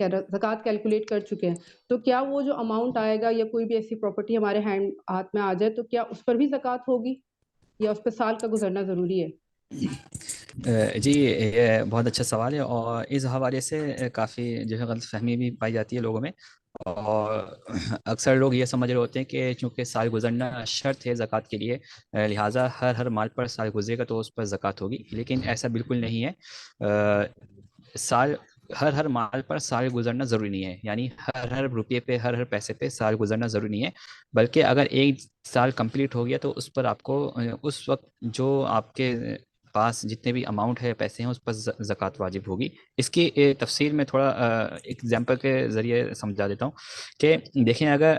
Speaker 1: زکوٰۃ کیلکولیٹ کر چکے ہیں، تو کیا وہ جو اماؤنٹ آئے گا یا کوئی بھی ایسی پراپرٹی ہمارے ہاتھ میں آ جائے تو کیا اس پر بھی زکوٰۃ ہوگی یا اس پہ سال کا گزرنا ضروری ہے؟
Speaker 2: جی یہ بہت اچھا سوال ہے، اور اس حوالے سے کافی جو ہے غلط فہمی بھی پائی جاتی ہے لوگوں میں، اور اکثر لوگ یہ سمجھ رہے ہوتے ہیں کہ چونکہ سال گزرنا شرط ہے زکوٰۃ کے لیے، لہٰذا ہر مال پر سال گزرے گا تو اس پر زکوٰۃ ہوگی، لیکن ایسا بالکل نہیں ہے۔ سال ہر مال پر سال گزرنا ضروری نہیں ہے، یعنی ہر روپے پہ ہر پیسے پہ سال گزرنا ضروری نہیں ہے، بلکہ اگر ایک سال کمپلیٹ ہو گیا تو اس پر آپ کو اس وقت جو آپ کے پاس جتنے بھی اماؤنٹ ہے، پیسے ہیں، اس پر زکوٰۃ واجب ہوگی۔ اس کی تفصیل میں تھوڑا ایگزامپل کے ذریعے سمجھا دیتا ہوں کہ دیکھیں، اگر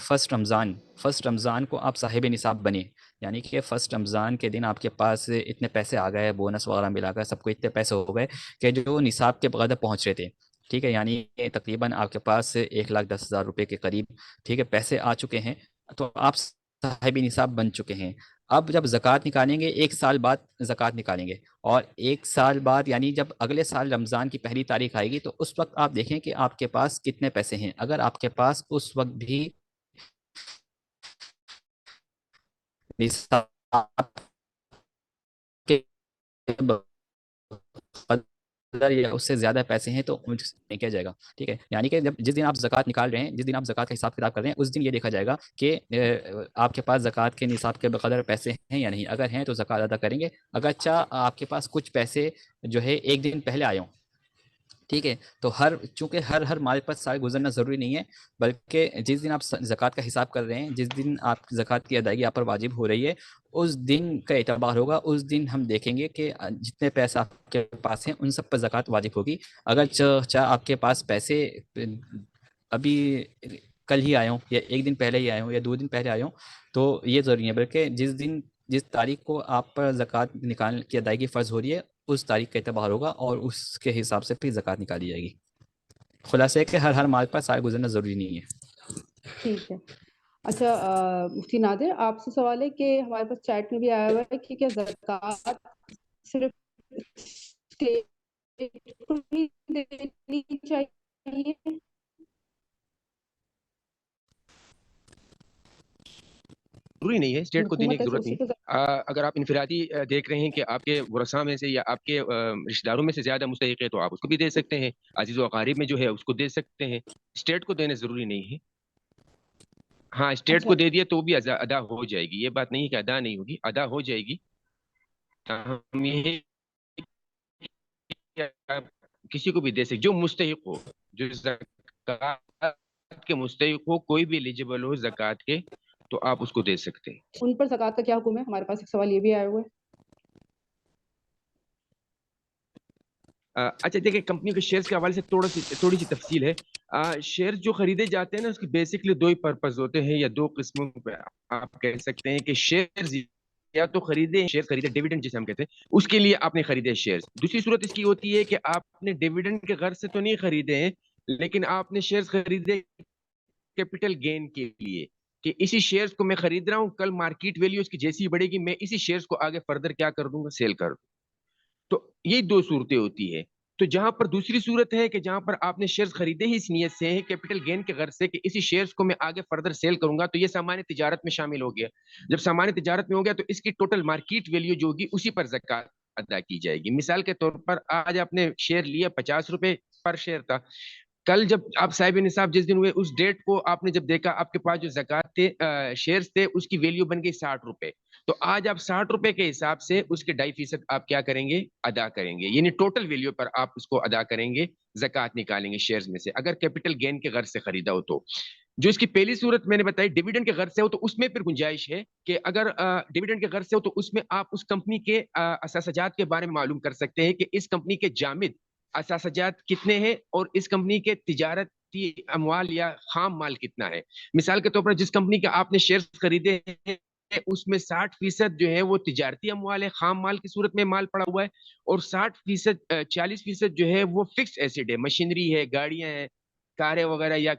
Speaker 2: فرسٹ رمضان کو آپ صاحب نصاب بنے، یعنی کہ فرسٹ رمضان کے دن آپ کے پاس اتنے پیسے آ گئے، بونس وغیرہ ملا کر سب کو اتنے پیسے ہو گئے کہ جو نصاب کے بغیر پہنچ رہے تھے، ٹھیک ہے، یعنی تقریباً آپ کے پاس 1,10,000 روپے کے قریب، ٹھیک ہے، پیسے آ چکے ہیں، تو آپ صاحب نصاب بن چکے ہیں۔ اب جب زکوٰۃ نکالیں گے، 1 سال بعد زکوٰۃ نکالیں گے، اور 1 سال بعد یعنی جب اگلے سال رمضان کی پہلی تاریخ آئے گی تو اس وقت آپ دیکھیں کہ آپ کے پاس کتنے پیسے ہیں۔ اگر آپ کے پاس اس وقت بھی نصاب کے قدر یا اس سے زیادہ پیسے ہیں تو نہیں کیا جائے گا، ٹھیک ہے، یعنی کہ جس دن آپ زکوٰۃ نکال رہے ہیں، جس دن آپ زکوٰۃ کا حساب کتاب کر رہے ہیں، اس دن یہ دیکھا جائے گا کہ آپ کے پاس زکوٰۃ کے نصاب کے بقدر پیسے ہیں یا نہیں، اگر ہیں تو زکوٰۃ ادا کریں گے، اگرچہ آپ کے پاس کچھ پیسے جو ہے 1 دن پہلے آئے ہوں، ٹھیک ہے، تو چونکہ ہر مال پر سال گزرنا ضروری نہیں ہے، بلکہ جس دن آپ زکوٰۃ کا حساب کر رہے ہیں، جس دن آپ زکوٰۃ کی ادائیگی آپ پر واجب ہو رہی ہے، اس دن کا اعتبار ہوگا، اس دن ہم دیکھیں گے کہ جتنے پیسے آپ کے پاس ہیں ان سب پر زکوٰۃ واجب ہوگی۔ اگر چاہے آپ کے پاس پیسے ابھی کل ہی آئے ہوں، یا 1 دن پہلے ہی آئے ہوں، یا 2 دن پہلے آئے ہوں، تو یہ ضروری ہے، بلکہ جس تاریخ کو آپ پر زکوٰۃ نکالنے کی ادائیگی فرض ہو رہی ہے اس تاریخ کا اعتبار ہوگا، اور اس کے حساب سے پھر زکوٰۃ نکالی جائے گی۔ خلاصہ ہے کہ ہر مال پر سال گزرنا ضروری نہیں ہے۔
Speaker 1: ٹھیک ہے، اچھا مفتی نادر، آپ سے سوال ہے کہ ہمارے پاس چیٹ میں بھی آیا ہوا ہے کہ کیا زکوٰۃ صرف اسٹیٹ کو ہی دینی چاہیے؟
Speaker 4: ضروری نہیں ہے، اسٹیٹ کو دینے
Speaker 1: حکومت
Speaker 4: کی ضرورت
Speaker 1: ایسے
Speaker 4: نہیں ہے۔ اگر آپ انفرادی دیکھ رہے ہیں کہ آپ کے ورثاء میں سے یا آپ کے رشتہ داروں میں سے زیادہ مستحق ہے تو آپ اس کو بھی دے سکتے ہیں، عزیز و اقارب میں جو ہے اس کو دے سکتے ہیں، اسٹیٹ کو دینا ضروری نہیں ہے۔ ہاں، اسٹیٹ کو دے دیا تو بھی ادا ہو جائے گی، یہ بات نہیں کہ ادا نہیں ہوگی، ادا ہو جائے گی۔ ہم یہ کسی کو بھی دے سکتے جو مستحق ہو، جو زکوٰۃ کے مستحق ہو، کوئی بھی ایلیجیبل ہو زکوٰۃ کے، تو آپ اس کو دے سکتے ہیں۔
Speaker 1: ان پر زکوٰۃ کا کیا حکم ہے؟ ہمارے پاس ایک سوال یہ بھی آیا ہوا ہے۔
Speaker 4: اچھا دیکھیں، کمپنی کے شیئرز کے حوالے سے تھوڑی سی تفصیل ہے۔ شیئرز جو خریدے جاتے ہیں نا، اس کے بیسکلی 2 ہی پرپز ہوتے ہیں، یا 2 قسموں پہ آپ کہہ سکتے ہیں کہ شیئرز یا تو شیئر خریدے ڈیویڈنڈ جسے ہم کہتے ہیں، اس کے لیے آپ نے خریدے شیئرز۔ دوسری صورت اس کی ہوتی ہے کہ آپ نے ڈیویڈنڈ کے غرض سے تو نہیں خریدے ہیں، لیکن آپ نے شیئرز خریدے کیپٹل گین کے لیے، کہ اسی شیئرز کو میں خرید رہا ہوں، کل مارکیٹ ویلیو اس کی جیسی بڑھے گی، میں اسی شیئرز کو آگے فردر کیا کر دوں گا، سیل کر دوں۔ تو یہ 2 صورتیں ہوتی ہے۔ تو جہاں پر دوسری صورت ہے کہ جہاں پر آپ نے شیئرز خریدے ہی اس نیت سے ہے، کیپٹل گین کے غرض سے، کہ اسی شیئرز کو میں آگے فردر سیل کروں گا، تو یہ سامان تجارت میں شامل ہو گیا۔ جب سامان تجارت میں ہو گیا تو اس کی ٹوٹل مارکیٹ ویلیو جو ہوگی اسی پر زکوٰۃ ادا کی جائے گی۔ مثال کے طور پر آج آپ نے شیئر لیا 50 روپے پر شیئر تھا، کل جب آپ صاحب نصاب جس دن ہوئے اس ڈیٹ کو آپ نے جب دیکھا، آپ کے پاس جو زکوٰۃ تھے شیئرز تھے اس کی ویلیو بن گئی 60 روپے، تو آج آپ 60 روپے کے حساب سے اس کے 2.5% آپ کیا کریں گے، ادا کریں گے، یعنی ٹوٹل ویلیو پر آپ اس کو ادا کریں گے، زکوٰۃ نکالیں گے شیئرز میں سے، اگر کیپٹل گین کے غرض سے خریدا ہو تو۔ جو اس کی پہلی صورت میں نے بتائی ڈیویڈنڈ کے غرض سے ہو تو اس میں پھر گنجائش ہے کہ اگر ڈیویڈنڈ کے غرض سے ہو تو اس میں آپ اس کمپنی کے اثاثجات کے بارے میں معلوم کر سکتے ہیں کہ اس کمپنی کے جامد اثاثجات کتنے ہیں اور اس کمپنی کے تجارتی اموال یا خام مال کتنا ہے۔ مثال کے طور پر جس کمپنی کے آپ نے شیئرز خریدے ہیں اس میں 60% جو ہے وہ تجارتی اموال ہے، خام مال کی صورت میں مال پڑا ہوا ہے، اور 40% جو ہے وہ فکس ایسیڈ ہے، مشینری ہے، گاڑیاں ہیں، کاریں وغیرہ، یا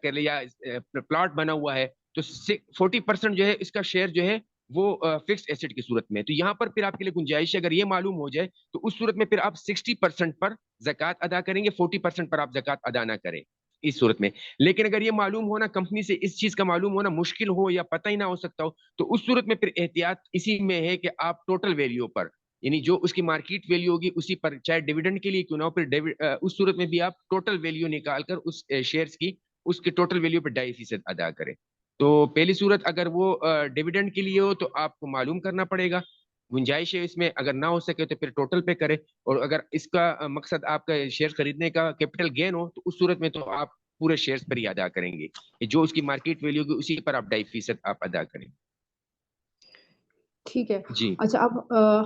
Speaker 4: پلاٹ بنا ہوا ہے، تو 40% جو ہے اس کا شیئر جو ہے وہ فکسڈ ایسٹ کی صورت میں. تو یہاں پر پھر آپ کے لیے گنجائش ہے, اگر یہ معلوم ہو جائے تو اس صورت میں پھر آپ 60% پر زکوٰۃ ادا کریں گے, 40% پر آپ زکوٰۃ ادا نہ کریں اس صورت میں. لیکن اگر یہ معلوم ہونا کمپنی سے اس چیز کا معلوم ہونا مشکل ہو یا پتہ ہی نہ ہو سکتا ہو, تو اس صورت میں پھر احتیاط اسی میں ہے کہ آپ ٹوٹل ویلیو پر, یعنی جو اس کی مارکیٹ ویلیو ہوگی اسی پر, چاہے ڈیویڈنڈ کے لیے کیوں نہ ہو, پھر اس صورت میں بھی آپ ٹوٹل ویلیو نکال کر اس شیئرز کی اس کے ٹوٹل ویلیو پہ 2.5% ادا کریں. تو پہلی صورت اگر وہ ڈیویڈنڈ کے لیے ہو تو آپ کو معلوم کرنا پڑے گا, گنجائش ہے اس میں, اگر نہ ہو سکے تو پھر ٹوٹل پہ کرے. اور اگر اس کا مقصد آپ کا شیئر خریدنے کا کیپٹل گین ہو تو اس صورت میں تو آپ پورے شیئرز پر ہی ادا کریں گے, جو اس کی مارکیٹ ویلیو ہوگی اسی پر آپ 2.5% آپ ادا کریں.
Speaker 1: ٹھیک ہے.
Speaker 4: جی
Speaker 1: اچھا, اب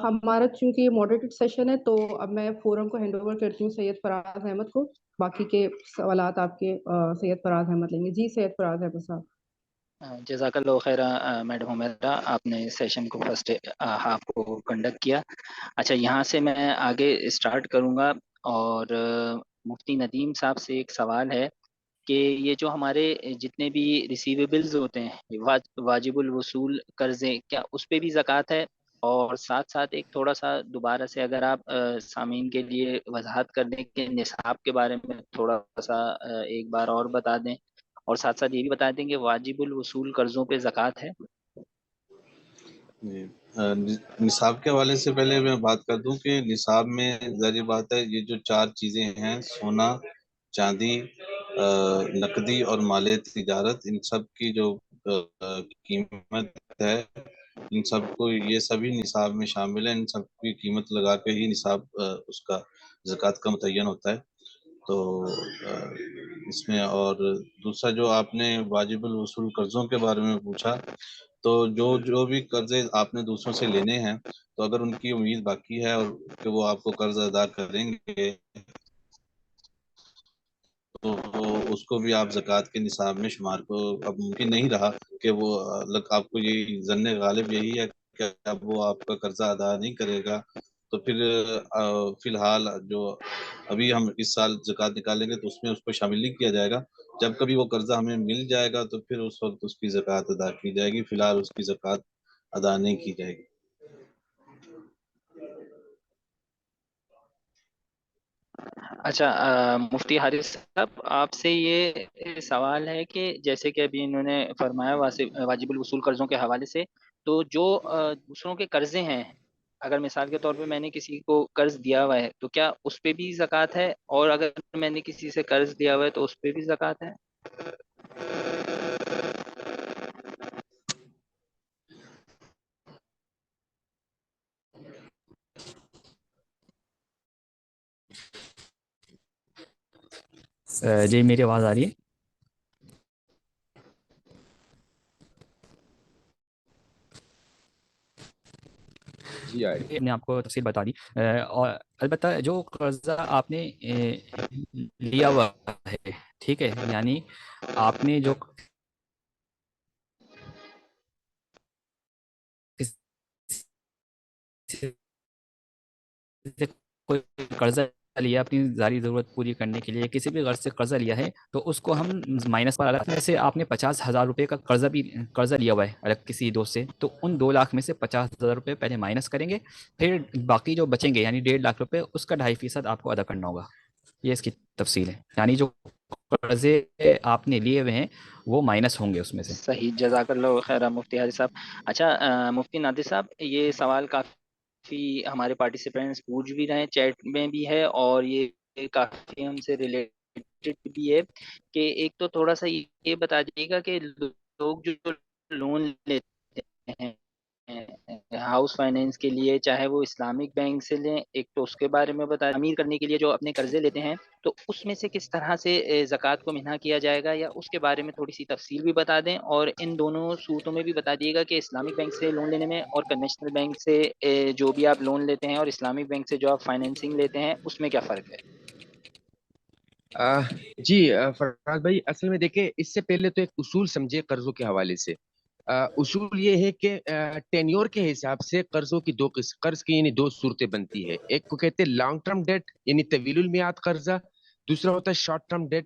Speaker 1: ہمارا چونکہ یہ ماڈریٹڈ سیشن ہے تو اب میں فورم کو ہینڈ اوور کرتی ہوں سید فراز احمد کو. باقی کے سوالات آپ کے سید فراز احمد لیں گے. جی سید فراز احمد صاحب.
Speaker 6: جزاک اللہ خیر میڈم حمیرہ, آپ نے سیشن کو فرسٹ ہاف کو کنڈکٹ کیا. اچھا, یہاں سے میں آگے اسٹارٹ کروں گا, اور مفتی ندیم صاحب سے ایک سوال ہے کہ یہ جو ہمارے جتنے بھی ریسیویبلز ہوتے ہیں واجب الوصول قرضے, کیا اس پہ بھی زکوٰۃ ہے؟ اور ساتھ ساتھ ایک تھوڑا سا دوبارہ سے اگر آپ سامعین کے لیے وضاحت کر دیں کہ نصاب کے بارے میں تھوڑا سا ایک بار اور بتا دیں, اور ساتھ ساتھ یہ بھی بتا دیں کہ واجب الوصول قرضوں پہ زکوٰۃ ہے؟
Speaker 5: جی, نصاب کے حوالے سے پہلے میں بات کر دوں کہ نصاب میں ظاہر بات ہے یہ جو 4 چیزیں ہیں, سونا, چاندی, نقدی اور مال تجارت, ان سب کی جو قیمت ہے, ان سب کو یہ سبھی نصاب میں شامل ہیں. ان سب کی قیمت لگا کے ہی نصاب اس کا زکوٰۃ کا متعین ہوتا ہے. تو اس میں, اور دوسرا جو آپ نے واجب الوصول قرضوں کے بارے میں پوچھا, تو جو بھی قرضے آپ نے دوسروں سے لینے ہیں, تو اگر ان کی امید باقی ہے اور کہ وہ آپ کو قرض ادا کریں گے تو اس کو بھی آپ زکوٰۃ کے نصاب میں شمار کو, اب ممکن نہیں رہا کہ وہ, آپ کو یہ ظن غالب یہی ہے کہ اب وہ آپ کا قرضہ ادا نہیں کرے گا, تو پھر فی الحال جو ابھی ہم اس سال زکوٰۃ نکالیں گے تو اس میں اس کو شامل نہیں کیا جائے گا. جب کبھی وہ قرضہ ہمیں مل جائے گا تو پھر اس وقت اس کی زکوٰۃ ادا کی جائے گی, فی الحال اس کی زکوٰۃ ادا نہیں کی جائے گی.
Speaker 6: اچھا, مفتی حارث صاحب, آپ سے یہ سوال ہے کہ جیسے کہ ابھی انہوں نے فرمایا واجب الوصول قرضوں کے حوالے سے, تو جو دوسروں کے قرضے ہیں, اگر مثال کے طور پہ میں نے کسی کو قرض دیا ہوا ہے تو کیا اس پہ بھی زکوٰۃ ہے؟ اور اگر میں نے کسی سے قرض دیا ہوا ہے تو اس پہ بھی زکوٰۃ ہے؟
Speaker 2: جی, میری آواز آ رہی ہے؟
Speaker 4: جی آ رہی.
Speaker 2: نے آپ کو تفصیل بتا دی, اور البتہ جو قرضہ آپ نے لیا ہوا ہے, ٹھیک ہے, یعنی آپ نے جو کوئی قرضہ لیا اپنی ظاہری ضرورت پوری کرنے کے لیے, کسی بھی غرض سے قرضہ لیا ہے, تو اس کو ہم مائنس پر الگ میں سے, آپ نے 50,000 روپے کا قرضہ لیا ہوا ہے الگ کسی دوست سے, تو ان 2 لاکھ میں سے 50,000 روپے پہلے مائنس کریں گے, پھر باقی جو بچیں گے یعنی 1.5 لاکھ روپے, اس کا 2.5% آپ کو ادا کرنا ہوگا. یہ اس کی تفصیل ہے, یعنی جو قرضے آپ نے لیے ہوئے ہیں وہ مائنس ہوں گے اس میں سے.
Speaker 6: صحیح, جزاک اللہ خیر مفتی حارث صاحب. اچھا مفتی نادر صاحب, یہ سوال کافی ہمارے پارٹیسپینٹس پوچھ بھی رہے ہیں, چیٹ میں بھی ہے, اور یہ کافی ہم سے ریلیٹڈ بھی ہے کہ ایک تو تھوڑا سا یہ بتا دیجیے گا کہ لوگ جو لون لیتے ہیں ہاؤس فائنینس کے لیے, چاہے وہ اسلامک بینک سے لیں, ایک تو اس کے بارے میں بتا, تعمیر کرنے کے لیے جو اپنے قرضے لیتے ہیں تو اس میں سے کس طرح سے زکوٰۃ کو منہا کیا جائے گا, یا اس کے بارے میں تھوڑی سی تفصیل بھی بتا دیں, اور ان دونوں صورتوں میں بھی بتا دیے گا کہ اسلامک بینک سے لون لینے میں اور کنوینشنل بینک سے جو بھی آپ لون لیتے ہیں اور اسلامک بینک سے جو آپ فائنینسنگ لیتے ہیں اس میں کیا فرق ہے؟
Speaker 4: جی فراز بھائی, اصل میں دیکھیں, اس سے پہلے تو ایک اصول سمجھے قرضوں کے حوالے سے. اصول یہ ہے کہ ٹینیور کے حساب سے قرضوں کی قرض کی یعنی 2 صورتیں بنتی ہے. ایک کو کہتے ہیں لانگ ٹرم ڈیٹ یعنی طویل المیعاد قرضہ, دوسرا ہوتا ہے شارٹ ٹرم ڈیٹ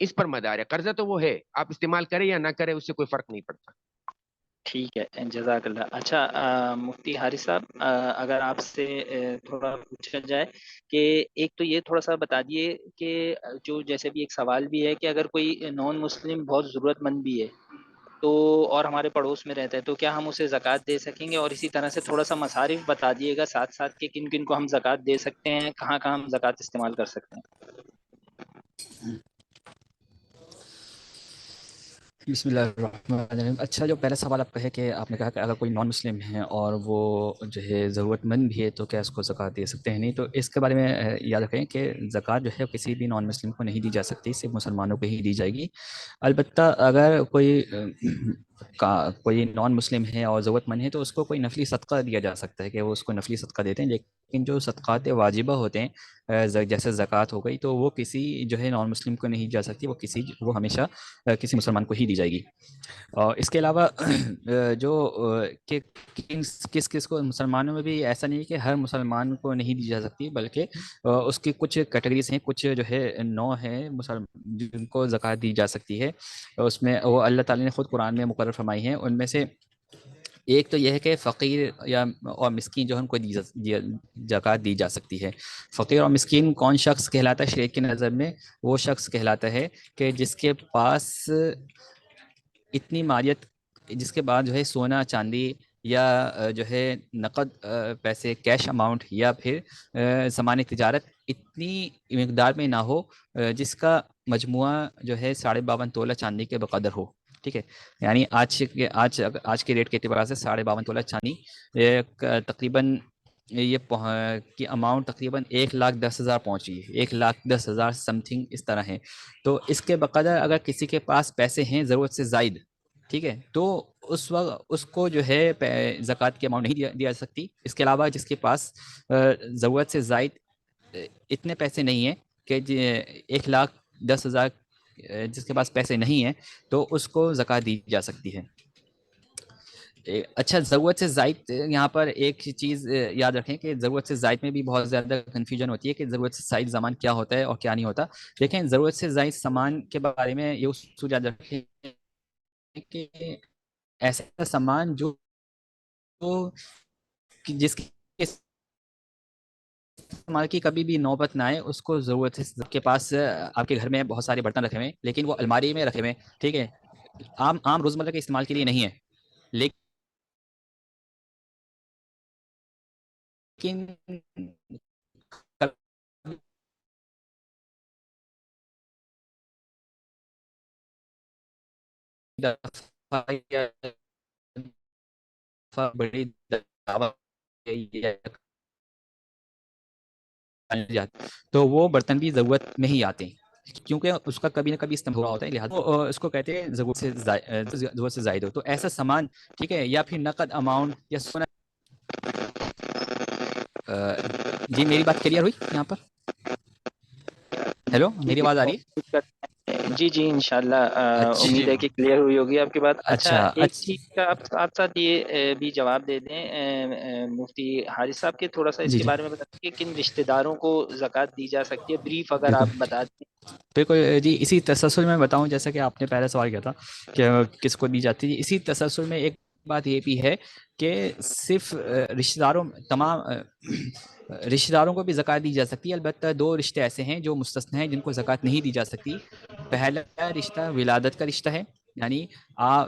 Speaker 4: اس پر مدار ہے. قرضہ تو وہ ہے, آپ استعمال کریں یا نہ کریں اس سے کوئی فرق نہیں پڑتا.
Speaker 6: ٹھیک ہے, جزاک اللہ. اچھا مفتی حارث صاحب, اگر آپ سے تھوڑا پوچھا جائے کہ ایک تو یہ تھوڑا سا بتا دیے کہ جو جیسے بھی ایک سوال بھی ہے کہ اگر کوئی نان مسلم بہت ضرورت مند بھی ہے تو اور ہمارے پڑوس میں رہتا ہے تو کیا ہم اسے زکوٰۃ دے سکیں گے؟ اور اسی طرح سے تھوڑا سا مصارف بتا دیے گا ساتھ ساتھ کہ کن کن کو ہم زکوٰۃ دے سکتے ہیں, کہاں کہاں ہم زکوٰۃ استعمال کر سکتے ہیں.
Speaker 2: بسم اللہ الرحمن الرحیم. اچھا, جو پہلا سوال آپ کا ہے کہ آپ نے کہا کہ اگر کوئی نان مسلم ہے اور وہ جو ہے ضرورت مند بھی ہے تو کیا اس کو زکوٰۃ دے سکتے ہیں؟ نہیں, تو اس کے بارے میں یاد رکھیں کہ زکوٰۃ جو ہے کسی بھی نان مسلم کو نہیں دی جا سکتی, صرف مسلمانوں کو ہی دی جائے گی. البتہ اگر کوئی نان مسلم ہے اور ضرورت مند ہے تو اس کو کوئی نفلی صدقہ دیا جا سکتا ہے کہ وہ اس کو نفلی صدقہ دیتے ہیں. لیکن جو صدقات واجبہ ہوتے ہیں جیسے زکوٰۃ ہو گئی تو وہ کسی جو ہے نان مسلم کو نہیں جا سکتی, وہ ہمیشہ کسی مسلمان کو ہی دی جائے گی. اور اس کے علاوہ جو کہ کس کو, مسلمانوں میں بھی ایسا نہیں ہے کہ ہر مسلمان کو نہیں دی جا سکتی, بلکہ اس کی کچھ کیٹیگریز ہیں, کچھ جو ہے نوع ہیں جن کو زکوٰۃ دی جا سکتی ہے. اس میں وہ اللہ تعالی نے خود قرآن میں مقرر فرمائی ہیں. ان میں سے ایک تو یہ ہے کہ فقیر اور مسکین جو ہے ان کو زکوٰۃ دی جا سکتی ہے. فقیر اور مسکین کون شخص کہلاتا ہے شریعت کی نظر میں؟ وہ شخص کہلاتا ہے کہ جس کے پاس اتنی مالیت, جس کے بعد جو ہے سونا چاندی یا جو ہے نقد پیسے کیش اماؤنٹ یا پھر سامان تجارت اتنی مقدار میں نہ ہو جس کا مجموعہ جو ہے 52.5 تولہ چاندی کے بقدر ہو. ٹھیک ہے, یعنی آج کے ریٹ کے اعتبار سے 52.5 تولہ چاندی تقریباً یہ کی اماؤنٹ تقریباً 1,10,000 پہنچی ہے, 1,10,000 سم تھنگ اس طرح ہے. تو اس کے بقدر اگر کسی کے پاس پیسے ہیں ضرورت سے زائد, ٹھیک ہے, تو اس وقت اس کو جو ہے زکوٰۃ کی اماؤنٹ نہیں دیا جا سکتی. اس کے علاوہ جس کے پاس ضرورت سے زائد اتنے پیسے نہیں ہیں کہ 1,10,000 جس کے پاس پیسے نہیں ہیں تو اس کو زکوٰۃ دی جا سکتی ہے. اچھا, ضرورت سے زائد یہاں پر ایک چیز یاد رکھیں کہ ضرورت سے زائد میں بھی بہت زیادہ کنفیوژن ہوتی ہے کہ ضرورت سے زائد سامان کیا ہوتا ہے اور کیا نہیں ہوتا. دیکھیں, ضرورت سے زائد سامان کے بارے میں یہ اصول یاد رکھیں کہ ایسا سامان جو جس کے استعمال کی کبھی بھی نوبت نہ آئے, اس کو ضرورت ہے. کے پاس آپ کے گھر میں بہت سارے برتن رکھے ہوئے ہیں لیکن وہ الماری میں رکھے ہوئے ہیں, ٹھیک ہے, عام روزمرہ کے استعمال کے لیے نہیں ہے, لیکن بڑی تو وہ برتن بھی ضرورت میں ہی آتے ہیں کیونکہ اس کا کبھی نہ کبھی استعمال ہوا ہوتا ہے, لہٰذا اس کو کہتے ہیں ضرورت سے زائد ہو. تو ایسا سامان, ٹھیک ہے, یا پھر نقد اماؤنٹ یا سونا. جی میری بات کلیئر ہوئی یہاں پر؟ ہیلو, میری آواز آ رہی ہے؟
Speaker 6: جی جی انشاءاللہ امید ہے کہ کلیئر ہوئی ہوگی آپ کی بات. اچھا, ایک چیز کا آپ ساتھ ساتھ یہ بھی جواب دے دیں مفتی حارث صاحب کے, تھوڑا سا اس کے بارے میں بتا دیں کہ کن رشتہ داروں کو زکوٰۃ دی جا سکتی ہے, بریف اگر آپ بتا دیں.
Speaker 2: بالکل جی, اسی تسلسل میں بتاؤں جیسا کہ آپ نے پہلا سوال کیا تھا کہ کس کو دی جاتی ہے. اسی تسلسل میں ایک بات یہ بھی ہے کہ صرف تمام رشتہ داروں کو بھی زکوٰۃ دی جا سکتی ہے. البتہ 2 رشتے ایسے ہیں جو مستثنی ہیں جن کو زکوٰۃ نہیں دی جا سکتی. پہلا رشتہ ولادت کا رشتہ ہے, یعنی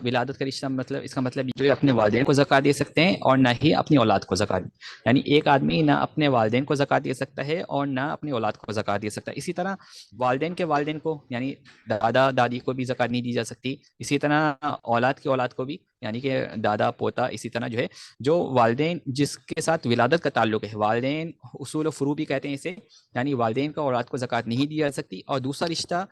Speaker 2: ولادت کا رشتہ مطلب اس کا مطلب جو اپنے والدین کو زکوٰۃ دے سکتے ہیں اور نہ ہی اپنی اولاد کو زکوٰۃ. یعنی ایک آدمی نہ اپنے والدین کو زکوٰۃ دے سکتا ہے اور نہ اپنی اولاد کو زکوٰۃ دے سکتا ہے. اسی طرح والدین کے والدین کو یعنی دادا دادی کو بھی زکوٰۃ نہیں دی جا سکتی. اسی طرح اولاد کی اولاد کو بھی, یعنی کہ دادا پوتا. اسی طرح جو ہے جو والدین جس کے ساتھ ولادت کا تعلق ہے, والدین اصول و فروع بھی کہتے ہیں اسے, یعنی والدین کا اولاد کو زکوٰۃ نہیں دی جا سکتی. اور دوسرا رشتہ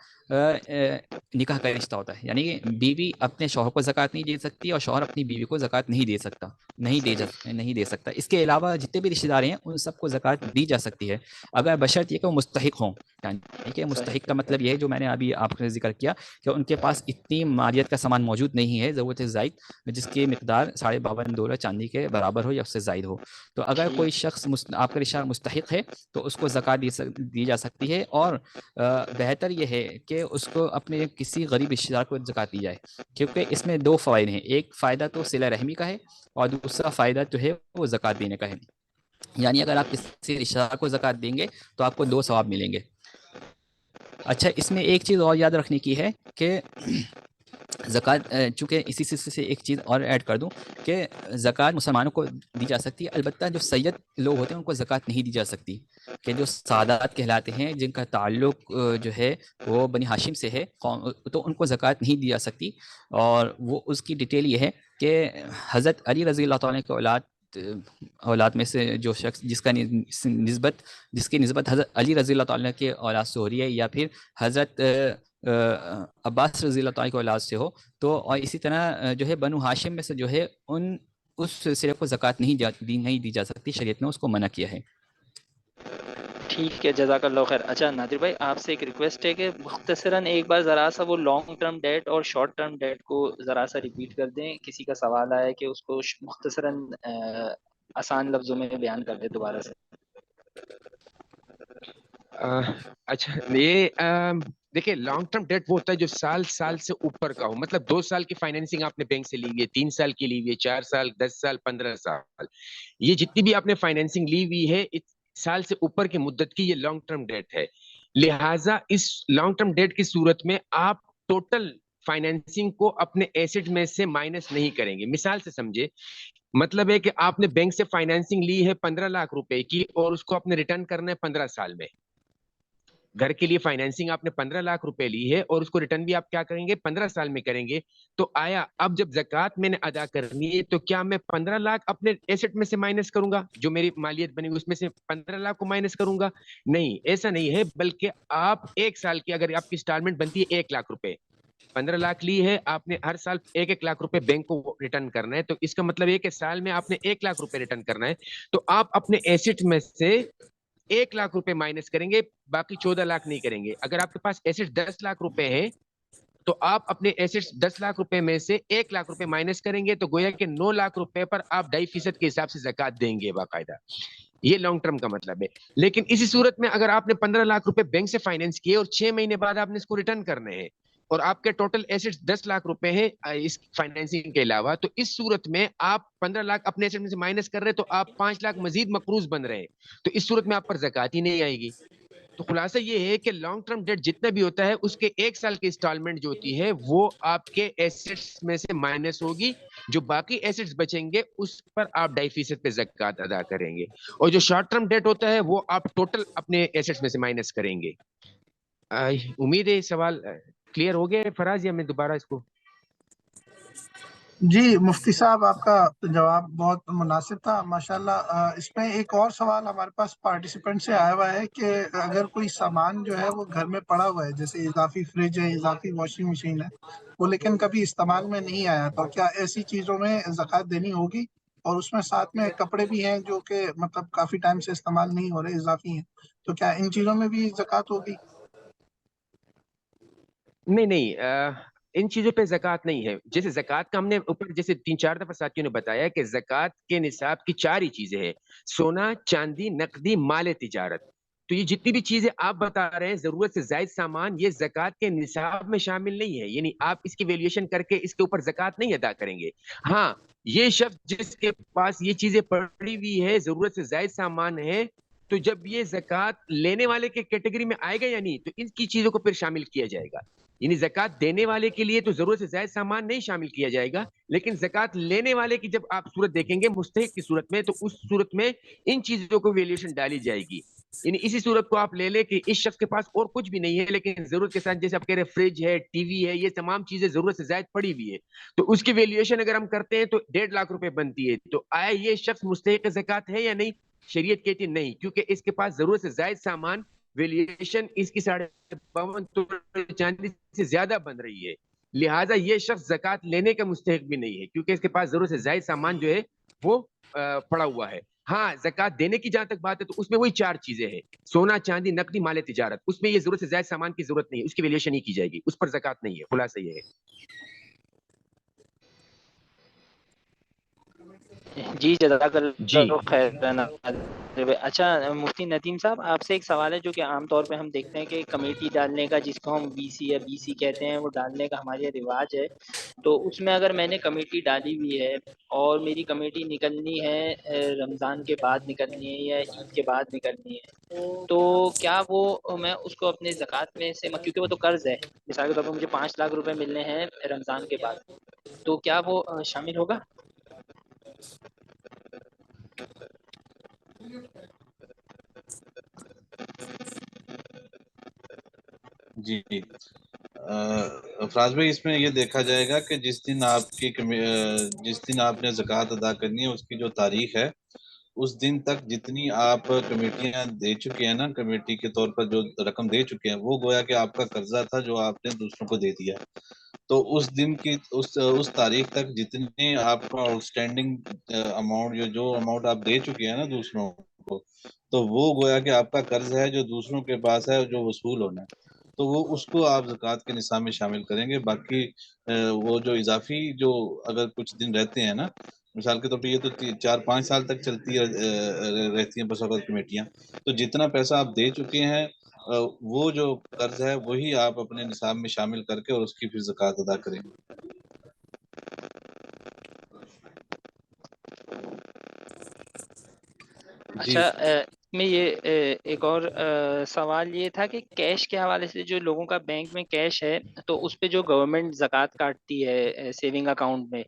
Speaker 2: نکاح کا رشتہ ہوتا ہے, یعنی کہ بیوی اپنے اپنے شوہر کو زکوٰۃ نہیں دے سکتی اور شوہر اپنی بیوی کو زکوٰۃ نہیں دے سکتا، نہیں دے سکتا۔ اس کے علاوہ جتنے بھی رشتہ دار ہیں ان سب کو زکوٰۃ دی جا سکتی ہے، اگر بشرط یہ کہ وہ مستحق ہوں۔ یعنی کہ مستحق کا مطلب یہ ہے جو میں نے ابھی آپ نے ذکر کیا کہ ان کے پاس اتنی مالیت کا سامان موجود نہیں ہے ضرورت زائد جس کی مقدار 52.5 تولہ چاندی کے برابر ہو یا اس سے زائد ہو۔ تو اگر کوئی شخص آپ کا رشتہ دار مستحق ہے تو اس کو زکوٰۃ دی جا سکتی ہے، اور بہتر یہ ہے کہ اس کو اپنے کسی غریب رشتہ دار کو زکوٰۃ دی جائے، کیونکہ اس میں دو فوائد ہیں، ایک فائدہ تو صلہ رحمی کا ہے اور دوسرا فائدہ جو ہے وہ زکوٰۃ دینے کا ہے۔ یعنی اگر آپ کسی رشتہ دار کو زکوٰۃ دیں گے تو آپ کو 2 ثواب ملیں گے۔ اچھا، اس میں ایک چیز اور یاد رکھنے کی ہے کہ زکوٰۃ، چونکہ اسی سلسلے سے ایک چیز اور ایڈ کر دوں کہ زکوٰۃ مسلمانوں کو دی جا سکتی ہے، البتہ جو سید لوگ ہوتے ہیں ان کو زکوٰۃ نہیں دی جا سکتی، کہ جو سادات کہلاتے ہیں جن کا تعلق جو ہے وہ بنی ہاشم سے ہے، تو ان کو زکوٰۃ نہیں دی جا سکتی۔ اور وہ اس کی ڈیٹیل یہ ہے کہ حضرت علی رضی اللہ تعالیٰ کے اولاد میں سے جو شخص جس کی نسبت حضرت علی رضی اللہ تعالیٰ کے اولاد سے ہو رہی ہے، یا پھر حضرت عباس رضی اللہ تعالیٰ کی اولاد سے ہو، تو اور اسی طرح جو ہے بنو ہاشم میں سے جو ہے اس سلسلے کو زکوٰۃ نہیں دی جا سکتی، شریعت نے اس کو منع کیا ہے۔
Speaker 6: ٹھیک ہے، جزاک اللہ خیر۔ اچھا نادر بھائی، آپ سے ایک ریکویسٹ ہے کہ مختصراً ایک بار ذرا سا وہ لانگ ٹرم ڈیٹ اور شارٹ ٹرم ڈیٹ کو ذرا سا ریپیٹ کر دیں۔ کسی کا سوال آیا ہے کہ اس کو مختصراً آسان لفظوں میں بیان کر دیں دوبارہ سے۔
Speaker 4: اچھا، یہ دیکھیں لانگ ٹرم ڈیٹ وہ ہوتا ہے جو سال سے اوپر کا ہو، مطلب 2 سال کی فائنینسنگ آپ نے بینک سے لی ہوئی ہے، 3 سال کی لی ہوئی ہے، 4 سال، 10 سال، 15 سال، یہ جتنی بھی آپ نے فائنینسنگ لی ہوئی ہے سال سے اوپر کی مدت کی، یہ لانگ ٹرم ڈیٹ ہے۔ لہٰذا اس لانگ ٹرم ڈیٹ کی صورت میں آپ ٹوٹل فائنینسنگ کو اپنے ایسٹ میں سے مائنس نہیں کریں گے۔ مثال سے سمجھے، مطلب ہے کہ آپ نے بینک سے فائنینسنگ لی ہے 15 لاکھ روپے کی اور اس کو آپ نے ریٹرن کرنا ہے 15 سال میں۔ گھر کے لیے فائنینسنگ آپ نے 15 لاکھ روپے لی ہے اور اس کو ریٹرن بھی آپ کیا کریں گے؟ 15 سال میں کریں گے۔ تو آیا اب جب زکوٰۃ میں نے ادا کرنی ہے تو کیا میں 15 لاکھ اپنے ایسٹ میں سے مائنس کروں گا؟ جو میری مالیت بنی اس میں سے 15 لاکھ کو مائنس کروں گا؟ نہیں، ایسا نہیں ہے، بلکہ آپ 1 سال کی اگر آپ کی انسٹالمنٹ بنتی ہے 1 لاکھ روپے، 15 لاکھ لی ہے آپ نے، ہر سال 1 لاکھ روپے بینک کو ریٹرن کرنا ہے، تو اس کا مطلب یہ کہ سال میں آپ نے 1 لاکھ روپے ریٹرن کرنا ہے۔ تو آپ اپنے ایسٹ میں سے 1 لاکھ روپے مائنس کریں گے، باقی 14 لاکھ نہیں کریں گے۔ اگر آپ کے پاس ایسٹ 10 لاکھ روپے ہیں تو آپ اپنے ایسٹ 10 لاکھ روپے میں سے 1 لاکھ روپے مائنس کریں گے، تو گویا کہ 9 لاکھ روپے پر آپ 2.5% کے حساب سے زکوٰۃ دیں گے باقاعدہ۔ یہ لانگ ٹرم کا مطلب ہے۔ لیکن اسی صورت میں اگر آپ نے 15 لاکھ روپے بینک سے فائنینس کیے اور 6 مہینے بعد آپ نے اس کو ریٹرن کرنے ہیں اور آپ کے ٹوٹل ایسٹ 10 لاکھ روپے ہیں اس فائنینسنگ کے علاوہ، تو اس صورت میں آپ 15 لاکھ اپنے ایسٹ میں سے مائنس کر رہے ہیں تو آپ 5 لاکھ مزید مقروض بن رہے ہیں، تو اس صورت میں آپ پر زکوٰۃ ہی نہیں آئے گی۔ تو خلاصہ یہ ہے کہ لانگ ٹرم ڈیٹ جتنا بھی ہوتا ہے اس کے 1 سال کی انسٹالمنٹ جو ہوتی ہے وہ آپ کے ایسٹس میں سے مائنس ہوگی، جو باقی ایسٹس بچیں گے اس پر آپ 2.5% پہ زکوٰۃ ادا کریں گے، اور جو شارٹ ٹرم ڈیٹ ہوتا ہے وہ آپ ٹوٹل اپنے ایسٹس میں سے مائنس کریں گے۔ امید ہے سوال کلیئر ہو گیا فراز، یا میں دوبارہ اس کو؟
Speaker 3: جی مفتی صاحب، آپ کا جواب بہت مناسب تھا ماشاءاللہ۔ اس میں ایک اور سوال ہمارے پاس پارٹیسپینٹ سے آیا ہوا ہے کہ اگر کوئی سامان جو ہے وہ گھر میں پڑا ہوا ہے، جیسے اضافی فریج ہے، اضافی واشنگ مشین ہے، وہ لیکن کبھی استعمال میں نہیں آیا، تو کیا ایسی چیزوں میں زکوٰۃ دینی ہوگی؟ اور اس میں ساتھ میں کپڑے بھی ہیں جو کہ مطلب کافی ٹائم سے استعمال نہیں ہو رہے، اضافی ہیں، تو کیا ان چیزوں میں بھی زکوٰۃ ہوگی؟
Speaker 4: نہیں، ان چیزوں پہ زکوٰۃ نہیں ہے۔ جیسے زکوٰۃ کا ہم نے اوپر جیسے 3-4 دفعہ ساتھیوں نے بتایا کہ زکوٰۃ کے نصاب کی 4 ہی چیزیں ہیں: سونا، چاندی، نقدی، مال تجارت۔ تو یہ جتنی بھی چیزیں آپ بتا رہے ہیں ضرورت سے زائد سامان، یہ زکوٰۃ کے نصاب میں شامل نہیں ہے، یعنی آپ اس کی ویلیویشن کر کے اس کے اوپر زکوٰۃ نہیں ادا کریں گے۔ ہاں، یہ شخص جس کے پاس یہ چیزیں پڑی ہوئی ہے، ضرورت سے زائد سامان ہے، تو جب یہ زکوٰۃ لینے والے کے کیٹیگری میں آئے گا یا نہیں، تو ان کی چیزوں کو پھر شامل کیا جائے گا۔ یعنی زکوٰۃ دینے والے کے لیے تو ضرورت سے زائد سامان نہیں شامل کیا جائے گا، لیکن زکوٰۃ لینے والے کی جب آپ صورت دیکھیں گے مستحق کی صورت میں، تو اس صورت میں ان چیزوں کو ویلیویشن ڈالی جائے گی۔ یعنی اسی صورت کو آپ لے لیں کہ اس شخص کے پاس اور کچھ بھی نہیں ہے، لیکن ضرورت کے ساتھ جیسے آپ کہہ رہے ہیں فریج ہے، ٹی وی ہے، یہ تمام چیزیں ضرورت سے زائد پڑی ہوئی ہے، تو اس کی ویلیویشن اگر ہم کرتے ہیں تو 1.5 لاکھ روپے بنتی ہے۔ تو آیا یہ شخص مستحق زکوٰۃ ہے یا نہیں؟ شریعت کہتی نہیں، کیونکہ اس کے پاس ضرورت سے زائد سامان، ویلیویشن اس کی 52.5 تولہ چاندی سے زیادہ بن رہی ہے، لہٰذا یہ شخص زکوٰۃ لینے کا مستحق بھی نہیں ہے، کیونکہ اس کے پاس ضرورت سے زائد سامان جو ہے وہ پڑا ہوا ہے۔ ہاں زکوٰۃ دینے کی جہاں تک بات ہے تو اس میں وہی 4 چیزیں ہیں: سونا، چاندی، نقدی، مال تجارت۔ اس میں یہ ضرورت سے زائد سامان کی ضرورت نہیں ہے، اس کی ویلیوشن نہیں کی جائے گی، اس پر زکوٰۃ نہیں ہے۔ خلاصہ یہ ہے۔
Speaker 6: جی جزاک
Speaker 4: جی
Speaker 6: اللہ خیرا۔ اچھا مفتی ندیم صاحب، آپ سے ایک سوال ہے جو کہ عام طور پہ ہم دیکھتے ہیں کہ کمیٹی ڈالنے کا، جس کو ہم وی سی یا بی سی کہتے ہیں، وہ ڈالنے کا ہمارے رواج ہے۔ تو اس میں اگر میں نے کمیٹی ڈالی ہوئی ہے اور میری کمیٹی نکلنی ہے رمضان کے بعد نکلنی ہے یا عید کے بعد نکلنی ہے، تو کیا وہ میں اس کو اپنے زکوٰۃ میں سے، کیونکہ وہ تو قرض ہے، مثال کے طور پر مجھے 5 لاکھ روپے ملنے ہیں رمضان کے بعد، تو کیا وہ شامل ہوگا؟
Speaker 5: جی فراز بھائی، اس میں یہ دیکھا جائے گا کہ جس دن آپ نے زکوٰۃ ادا کرنی ہے اس کی جو تاریخ ہے، اس دن تک جتنی آپ کمیٹیاں دے چکے ہیں نا، کمیٹی کے طور پر جو رقم دے چکے ہیں، وہ گویا کہ آپ کا قرضہ تھا جو آپ نے دوسروں کو دے دیا۔ تو اس دن کی اس تاریخ تک جتنے آپ کا آؤٹ اسٹینڈنگ اماؤنٹ، جو اماؤنٹ آپ دے چکے ہیں نا دوسروں کو، تو وہ گویا کہ آپ کا قرض ہے جو دوسروں کے پاس ہے، جو وصول ہونا ہے۔ تو وہ اس کو آپ زکوٰۃ کے نصاب میں شامل کریں گے۔ باقی وہ جو اضافی جو اگر کچھ دن رہتے ہیں نا، مثال کے طور پہ یہ تو 4-5 سال تک چلتی رہتی ہیں بس اوقات کمیٹیاں، تو جتنا پیسہ آپ دے چکے ہیں وہ جو قرض ہے وہی آپ اپنے نصاب میں شامل کر کے اور اس کی پھر زکوٰۃ ادا کریں گے۔ جی
Speaker 6: اچھا میں یہ ایک اور سوال یہ تھا کہ کیش کے حوالے سے، جو لوگوں کا بینک میں کیش ہے تو اس پہ جو گورنمنٹ زکوٰۃ کاٹتی ہے سیونگ اکاؤنٹ میں،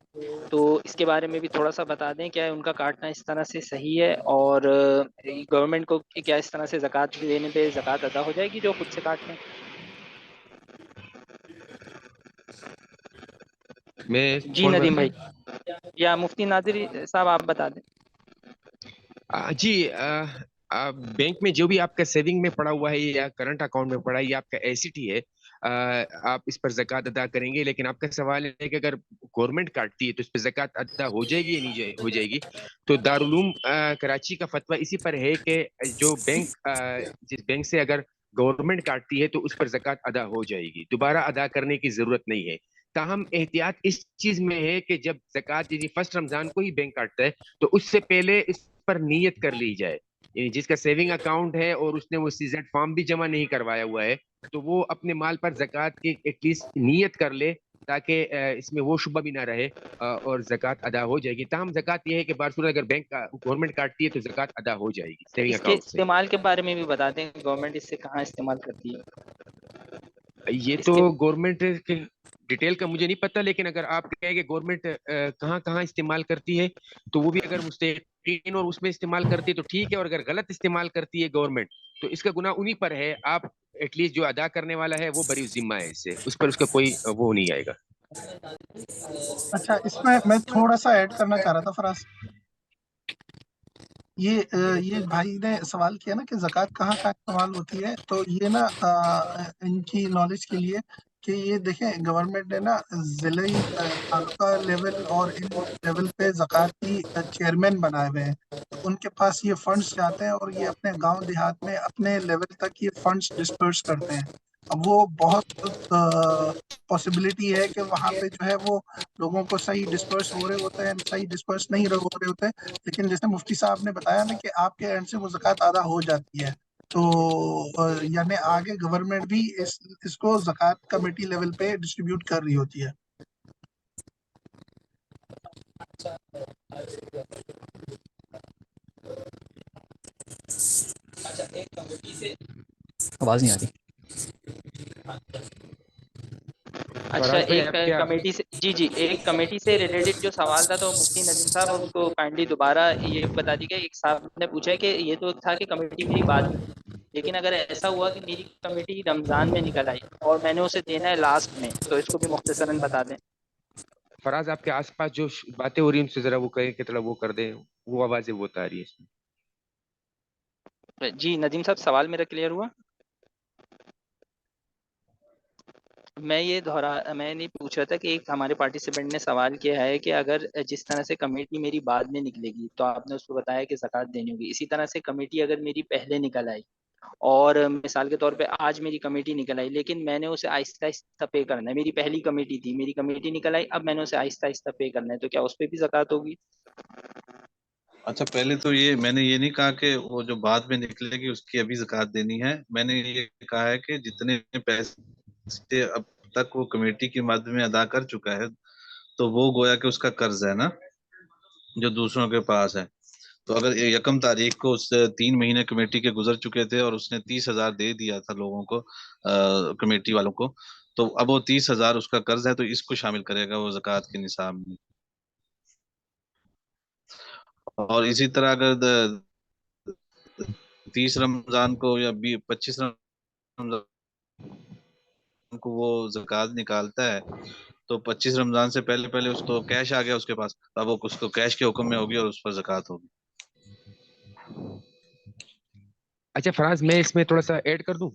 Speaker 6: تو اس کے بارے میں بھی تھوڑا سا بتا دیں، کیا ان کا کاٹنا اس طرح سے صحیح ہے؟ اور گورنمنٹ کو کیا اس طرح سے زکوٰۃ دینے پہ زکوٰۃ ادا ہو جائے گی جو خود سے کاٹ لیں؟
Speaker 4: میں
Speaker 6: جی
Speaker 4: کون
Speaker 6: ندیم بھائی یا مفتی نادری صاحب آپ بتا دیں۔
Speaker 4: جی بینک میں جو بھی آپ کا سیونگ میں پڑا ہوا ہے یا کرنٹ اکاؤنٹ میں پڑا ہے، یہ آپ کا ایسٹ ہی ہے، آپ اس پر زکوٰۃ ادا کریں گے۔ لیکن آپ کا سوال ہے کہ اگر گورنمنٹ کاٹتی ہے تو اس پہ زکوٰۃ ادا ہو جائے گی یا نہیں ہو جائے گی؟ تو دارالعلوم کراچی کا فتویٰ اسی پر ہے کہ جو بینک جس بینک سے اگر گورنمنٹ کاٹتی ہے تو اس پر زکوٰۃ ادا ہو جائے گی، دوبارہ ادا کرنے کی ضرورت نہیں ہے۔ تاہم احتیاط اس چیز میں ہے کہ جب زکوٰۃ یعنی فرسٹ رمضان کو ہی بینک کاٹتا ہے تو اس سے پہلے اس پر نیت کر لی جائے، یعنی جس کا سیونگ اکاؤنٹ ہے اور اس نے وہ سی زیڈ فارم بھی جمع نہیں کروایا ہوا ہے، تو وہ اپنے مال پر زکوٰۃ کی ایٹ لیسٹ نیت کر لے، تاکہ اس میں وہ شبہ بھی نہ رہے اور زکوٰۃ ادا ہو جائے گی۔ تاہم زکوٰۃ یہ ہے کہ بارصورت اگر بینک گورنمنٹ کاٹتی ہے تو زکوٰۃ ادا ہو جائے گی سیونگ
Speaker 6: اس کے
Speaker 4: اکاؤنٹ سے۔
Speaker 6: استعمال کے بارے میں بھی بتا دیں، گورنمنٹ اس سے کہاں استعمال کرتی ہے
Speaker 4: یہ
Speaker 6: اس
Speaker 4: تو
Speaker 6: کے؟
Speaker 4: گورنمنٹ کے ڈیٹیل کا مجھے نہیں پتا، لیکن اگر آپ کہیں کہ گورنمنٹ کہاں کہاں استعمال کرتی ہے تو وہ بھی اگر مستحقین اور اس میں استعمال کرتی ہے تو ٹھیک ہے، اور اگر غلط استعمال کرتی ہے گورنمنٹ تو اس کا گناہ انہی پر ہے۔ آپ ایٹ لیسٹ جو ادا کرنے والا ہے وہ بری ذمہ ہے، اس سے اس پر اس کا کوئی وہ نہیں آئے گا۔
Speaker 3: اچھا، اس میں تھوڑا سا ایڈ کرنا چاہ رہا تھا فراز۔ یہ بھائی نے سوال کیا نا کہ زکوٰۃ کہاں کہاں استعمال ہوتی ہے، تو یہ نا ان کی نالج کے لیے کہ یہ دیکھیں، گورنمنٹ نے نا ضلعی تعلقہ لیول اور ان لیول پہ زکوٰۃ کی چیئرمین بنائے ہوئے ہیں، تو ان کے پاس یہ فنڈز جاتے ہیں اور یہ اپنے گاؤں دیہات میں اپنے لیول تک یہ فنڈز ڈسپرس کرتے ہیں۔ اب وہ بہت پاسبلٹی ہے کہ وہاں پہ جو ہے وہ لوگوں کو صحیح ڈسپرس ہو رہے ہوتے ہیں، صحیح ڈسپرس نہیں ہو رہے ہوتے، لیکن جیسے مفتی صاحب نے بتایا نا کہ آپ کے اینڈ سے وہ زکوٰۃ ادا ہو جاتی ہے، تو یعنی آگے گورنمنٹ بھی اس کو زکوٰۃ کمیٹی لیول پہ ڈسٹریبیوٹ کر رہی ہوتی ہے۔
Speaker 2: آواز نہیں آ رہی۔
Speaker 6: اچھا
Speaker 4: فراز بھائی
Speaker 6: ایک
Speaker 4: آپ کیا
Speaker 6: کمیٹی سے، جی ایک کمیٹی سے ریلیٹڈ جو سوال تھا تو مفتی ندیم صاحب اس کو کائنڈلی دوبارہ یہ بتا دیجیے۔ ایک صاحب نے پوچھا کہ یہ تو تھا کہ کمیٹی میری بعد میں، لیکن اگر ایسا ہوا کہ میری کمیٹی رمضان میں نکل آئی اور میں نے اسے دینا ہے لاسٹ میں، تو اس کو بھی مختصراً بتا دیں۔
Speaker 4: فراز آپ کے آس پاس جو باتیں ہو رہی ہیں ان سے ذرا وہ کہیں کہ تھوڑا وہ کر دیں، وہ آوازیں وہ آ رہی ہے اس میں۔
Speaker 6: جی ندیم صاحب سوال میرا کلیئر ہوا؟ میں نہیں پوچھ رہا تھا کہ ایک ہمارے پارٹیسپینٹ نے سوال کیا ہے کہ اگر جس طرح سے کمیٹی میری بعد میں نکلے گی تو آپ نے اس کو بتایا کہ زکوٰۃ دینی ہوگی، اسی طرح سے کمیٹی اگر میری پہلے نکل آئی اور مثال کے طور پہ آج میری کمیٹی نکل آئی لیکن میں نے اسے آہستہ آہستہ پے کرنا ہے، میری پہلی کمیٹی تھی، میری کمیٹی نکل آئی، اب میں نے اسے آہستہ آہستہ پے کرنا ہے، تو کیا اس پہ بھی زکوٰۃ ہوگی؟
Speaker 5: اچھا، پہلے تو یہ میں نے یہ نہیں کہا کہ وہ جو بعد میں نکلے گی اس کی ابھی زکوٰۃ دینی ہے، میں نے یہ کہا ہے کہ جتنے پیسے اب تک وہ کمیٹی کی مد میں ادا کر چکا ہے تو وہ گویا کہ اس کا قرض ہے نا جو دوسروں کے پاس ہے. تو اگر 1 کو اس 3 مہینے کمیٹی کے گزر چکے تھے اور اس نے 30,000 دے دیا تھا لوگوں کو، کمیٹی والوں کو، تو اب وہ 30,000 اس کا قرض ہے تو اس کو شامل کرے گا وہ زکوٰۃ کے نصاب میں. اور اسی طرح اگر 30 رمضان کو یا 25 رمضان کو وہ زکوٰۃ نکالتا ہے تو 25 رمضان سے پہلے پہلے اس کو کیش آ گیا اس کے پاس، اب وہ اس کو کیش کے حکم میں ہوگی اور اس پر زکوٰۃ ہوگی.
Speaker 4: اچھا فراز، میں اس میں تھوڑا سا ایڈ کر دوں
Speaker 6: جی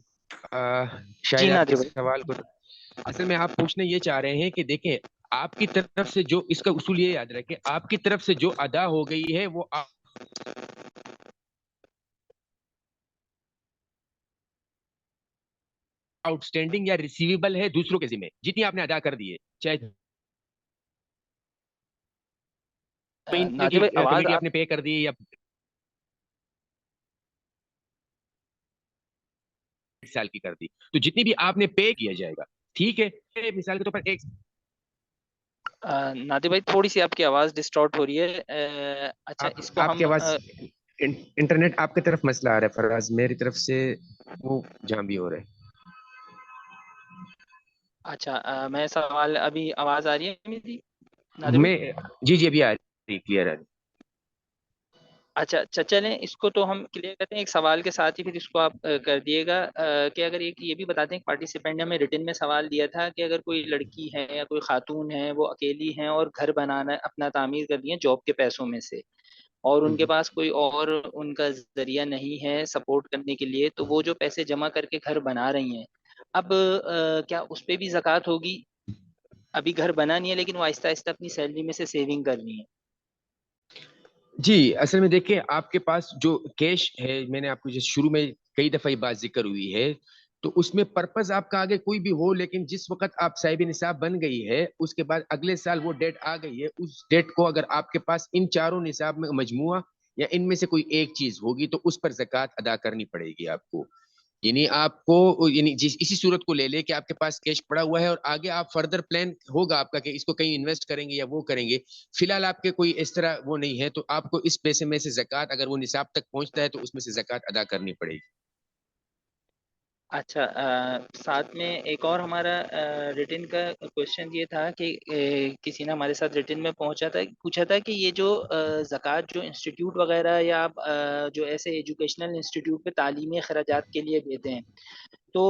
Speaker 4: شاید آپ کے
Speaker 6: نادر بھائی.
Speaker 4: سوال کو. اصل میں آپ پوچھنے یہ چاہ رہے ہیں کہ دیکھیں آپ کی طرف سے جو اس کا اصول یہ یاد رکھیں، آپ کی طرف سے جو ادا ہو گئی ہے وہ آؤٹ اسٹینڈنگ یا ریسیویبل ہے دوسروں کے ذمہ، جتنی آپ نے ادا کر دی ہے، چاہے مہینے
Speaker 6: نادر
Speaker 4: کی
Speaker 6: بھائی آواز
Speaker 4: کمیٹی آپ
Speaker 6: آپ
Speaker 4: نے پے کر دی یا سال کی کر دی، تو جتنی بھی آپ نے پے کیا جائے گا. ٹھیک ہے، مثال کے طور پر ایک
Speaker 6: نادر بھائی تھوڑی سی آپ کی آواز ڈسٹارٹ ہو رہی ہے. اچھا اس کو
Speaker 4: آپ کی
Speaker 6: ہم
Speaker 4: آواز انٹرنیٹ آپ کی طرف مسئلہ آ رہا ہے فراز، میری طرف سے وہ جہاں بھی ہو رہا ہے.
Speaker 6: اچھا میں سوال ابھی آواز آ رہی ہے میری نادر بھائی؟
Speaker 4: میں جی ابھی آ رہی، کلیئر آ رہی.
Speaker 6: اچھا چلیں اس کو تو ہم کلیئر کرتے ہیں، ایک سوال کے ساتھ ہی پھر اس کو آپ کر دیے گا کہ اگر ایک یہ بھی بتاتے ہیں پارٹیسپینٹ نے ہمیں ریٹن میں سوال دیا تھا کہ اگر کوئی لڑکی ہے یا کوئی خاتون ہے وہ اکیلی ہیں اور گھر بنانا اپنا تعمیر کر رہی ہیں جاب کے پیسوں میں سے اور ان کے پاس کوئی اور ان کا ذریعہ نہیں ہے سپورٹ کرنے کے لیے، تو وہ جو پیسے جمع کر کے گھر بنا رہی ہیں اب کیا اس پہ بھی زکوٰۃ ہوگی؟ ابھی گھر بنا نہیں ہے لیکن وہ آہستہ آہستہ اپنی سیلری میں سے سیونگ کر رہی ہیں.
Speaker 4: جی اصل میں دیکھیں آپ کے پاس جو کیش ہے، میں نے آپ کو شروع میں کئی دفعہ یہ بات ذکر ہوئی ہے، تو اس میں پرپز آپ کا آگے کوئی بھی ہو لیکن جس وقت آپ صاحب نصاب بن گئی ہے اس کے بعد اگلے سال وہ ڈیٹ آ گئی ہے، اس ڈیٹ کو اگر آپ کے پاس ان چاروں نصاب میں مجموعہ یا ان میں سے کوئی ایک چیز ہوگی تو اس پر زکوٰۃ ادا کرنی پڑے گی آپ کو. یعنی آپ کو یعنی اسی صورت کو لے لے کہ آپ کے پاس کیش پڑا ہوا ہے اور آگے آپ فردر پلان ہوگا آپ کا کہ اس کو کہیں انویسٹ کریں گے یا وہ کریں گے، فی الحال آپ کے کوئی اس طرح وہ نہیں ہے، تو آپ کو اس پیسے میں سے زکوٰۃ اگر وہ نصاب تک پہنچتا ہے تو اس میں سے زکوٰۃ ادا کرنی پڑے گی.
Speaker 6: اچھا ساتھ میں ایک اور ہمارا ریٹن کا کوشچن یہ تھا کہ کسی نے ہمارے ساتھ ریٹن میں پوچھا تھا کہ یہ جو زکوٰۃ جو انسٹیٹیوٹ وغیرہ یا آپ جو ایسے ایجوکیشنل انسٹیٹیوٹ پہ تعلیمی اخراجات کے لیے دیتے ہیں تو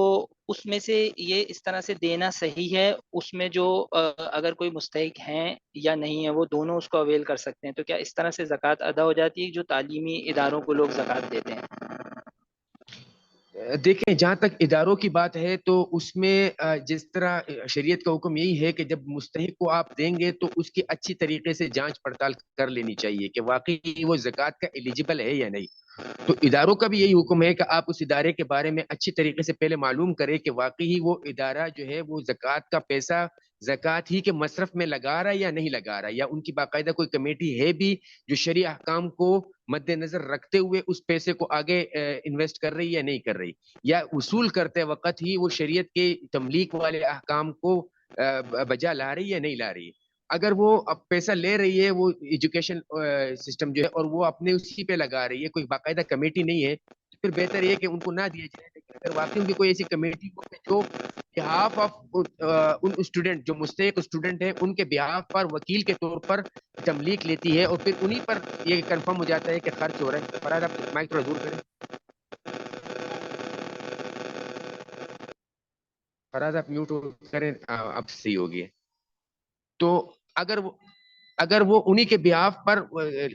Speaker 6: اس میں سے یہ اس طرح سے دینا صحیح ہے؟ اس میں جو اگر کوئی مستحق ہیں یا نہیں ہے وہ دونوں اس کو اویل کر سکتے ہیں، تو کیا اس طرح سے زکوٰۃ ادا ہو جاتی ہے جو تعلیمی اداروں کو لوگ زکوٰۃ دیتے ہیں؟
Speaker 4: دیکھیں جہاں تک اداروں کی بات ہے تو اس میں جس طرح شریعت کا حکم یہی ہے کہ جب مستحق کو آپ دیں گے تو اس کی اچھی طریقے سے جانچ پڑتال کر لینی چاہیے کہ واقعی وہ زکوٰۃ کا ایلیجیبل ہے یا نہیں. تو اداروں کا بھی یہی حکم ہے کہ آپ اس ادارے کے بارے میں اچھی طریقے سے پہلے معلوم کریں کہ واقعی وہ ادارہ جو ہے وہ زکوٰۃ کا پیسہ زکوٰۃ ہی کے مصرف میں لگا رہا ہے یا نہیں لگا رہا ہے، یا ان کی باقاعدہ کوئی کمیٹی ہے بھی جو شرعی احکام کو مد نظر رکھتے ہوئے اس پیسے کو آگے انویسٹ کر رہی یا نہیں کر رہی، یا وصول کرتے وقت ہی وہ شریعت کے تملیک والے احکام کو بجا لا رہی یا نہیں لا رہی. اگر وہ اب پیسہ لے رہی ہے وہ ایجوکیشن سسٹم جو ہے اور وہ اپنے اسی پہ لگا رہی ہے، کوئی باقاعدہ کمیٹی نہیں ہے، تو پھر بہتر یہ کہ ان کو نہ دیا جائے. لیکن اگر واقعی ان کی کوئی ایسی کمیٹی ہو جو بہاف آف ان اسٹوڈنٹ جو مستحق اسٹوڈنٹ ہیں ان کے بہاف پر وکیل کے طور پر تملیک لیتی ہے اور پھر انہی پر یہ کنفرم ہو جاتا ہے کہ خرچ ہو رہا ہے. فراد آپ مائک تھوڑا دور کریں. فراز آپ میوٹ کریں، اب صحیح ہوگی. تو اگر وہ اگر وہ انہی کے بیاف پر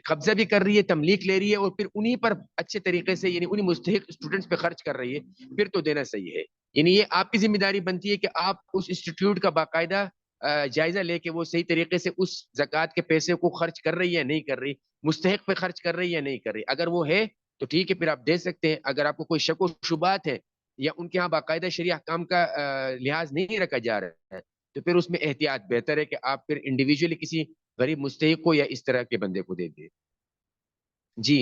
Speaker 4: قبضہ بھی کر رہی ہے، تملیک لے رہی ہے اور پھر انہی پر اچھے طریقے سے یعنی انہی مستحق اسٹوڈنٹس پہ خرچ کر رہی ہے، پھر تو دینا صحیح ہے. یعنی یہ آپ کی ذمہ داری بنتی ہے کہ آپ اس انسٹیٹیوٹ کا باقاعدہ جائزہ لے کے وہ صحیح طریقے سے اس زکوٰۃ کے پیسے کو خرچ کر رہی ہے یا نہیں کر رہی، مستحق پہ خرچ کر رہی ہے یا نہیں کر رہی. اگر وہ ہے تو ٹھیک ہے، پھر آپ دے سکتے ہیں. اگر آپ کو کوئی شک و شبہات ہے یا ان کے ہاں باقاعدہ شرعی احکام کا لحاظ نہیں رکھا جا رہا ہے تو پھر اس میں احتیاط بہتر ہے کہ آپ پھر انڈیویجولی کسی غریب مستحق کو یا اس طرح کے بندے کو دے دیں. جی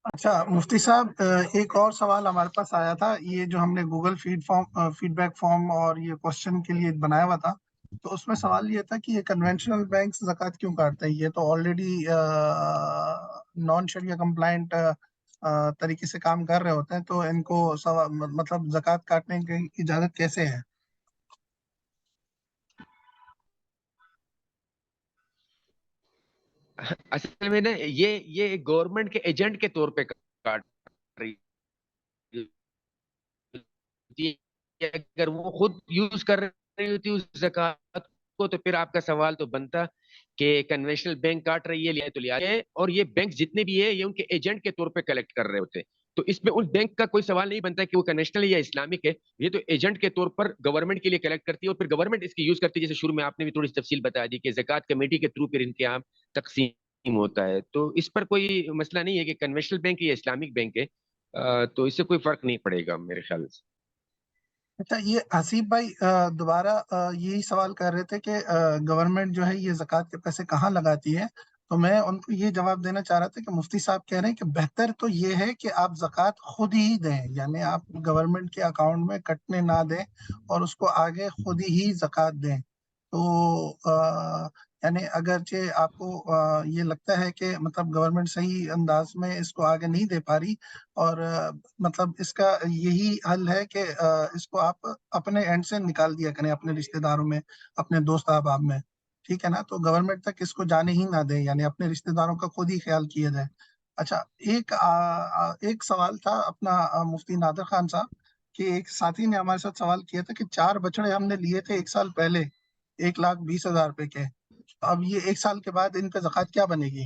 Speaker 3: اچھا مفتی صاحب، ایک اور سوال ہمارے پاس آیا تھا. یہ جو ہم نے گوگل فیڈ بیک فارم اور یہ کوشچن کے لیے بنایا ہوا تھا، تو اس میں سوال یہ تھا کہ یہ کنونشنل بینکس زکوٰۃ کیوں کاٹتے ہیں؟ یہ تو آلریڈی نان شریعہ کمپلائنٹ طریقے سے کام کر رہے ہوتے ہیں، تو ان کو مطلب زکوٰۃ کاٹنے کی اجازت کیسے ہے؟
Speaker 4: اصل میں نا یہ گورنمنٹ کے ایجنٹ کے طور پہ کاٹ رہی ہوتی ہے. اگر وہ خود یوز کر رہی ہوتی اس زکوٰۃ کو تو پھر آپ کا سوال تو بنتا کہ کنونشنل بینک کاٹ رہی ہے، لیا تو لیا ہے. اور یہ بینک جتنے بھی ہیں یہ ان کے ایجنٹ کے طور پہ کلیکٹ کر رہے ہوتے ہیں، تو اس میں اس بینک کا کوئی سوال نہیں بنتا کہ وہ کنونشنل یا اسلامک ہے. یہ تو ایجنٹ کے طور پر گورنمنٹ کے لیے کلیکٹ کرتی ہے اور پھر گورنمنٹ اس کی یوز کرتی ہے. جیسے شروع میں آپ نے بھی تھوڑی سی تفصیل بتا دی کہ زکوٰۃ کمیٹی کے تھرو پھر ان کے یہاں تقسیم ہوتا ہے. تو اس پر کوئی مسئلہ نہیں ہے کہ کنونشنل بینک یا اسلامک بینک ہے، تو اس سے کوئی فرق نہیں پڑے گا میرے خیال سے.
Speaker 3: اچھا، یہ حسیب بھائی دوبارہ یہی سوال کر رہے تھے کہ گورنمنٹ جو ہے یہ زکوٰۃ کے پیسے کہاں لگاتی ہے، تو میں ان کو یہ جواب دینا چاہ رہا تھا کہ مفتی صاحب کہہ رہے ہیں کہ بہتر تو یہ ہے کہ آپ زکوٰۃ خود ہی دیں، یعنی آپ گورنمنٹ کے اکاؤنٹ میں کٹنے نہ دیں اور اس کو آگے خود ہی زکوٰۃ دیں. تو یعنی اگرچہ آپ کو یہ لگتا ہے کہ مطلب گورنمنٹ صحیح انداز میں اس کو آگے نہیں دے پا رہی، اور مطلب اس کا یہی حل ہے کہ اس کو آپ اپنے اینڈ سے نکال دیا کریں، اپنے رشتہ داروں میں، اپنے دوست احباب میں، ٹھیک ہے نا؟ تو گورنمنٹ تک اس کو جانے ہی نہ دیں، یعنی اپنے رشتہ داروں کا خود ہی خیال کیا جائے. اچھا، ایک سوال تھا اپنا مفتی نادر خان صاحب، کہ ایک ساتھی نے ہمارے ساتھ سوال کیا تھا کہ 4 بچڑے ہم نے لیے تھے 1 سال پہلے 1,20,000 روپے کے، اب یہ 1 سال کے بعد ان پہ زکوٰۃ کیا بنے گی؟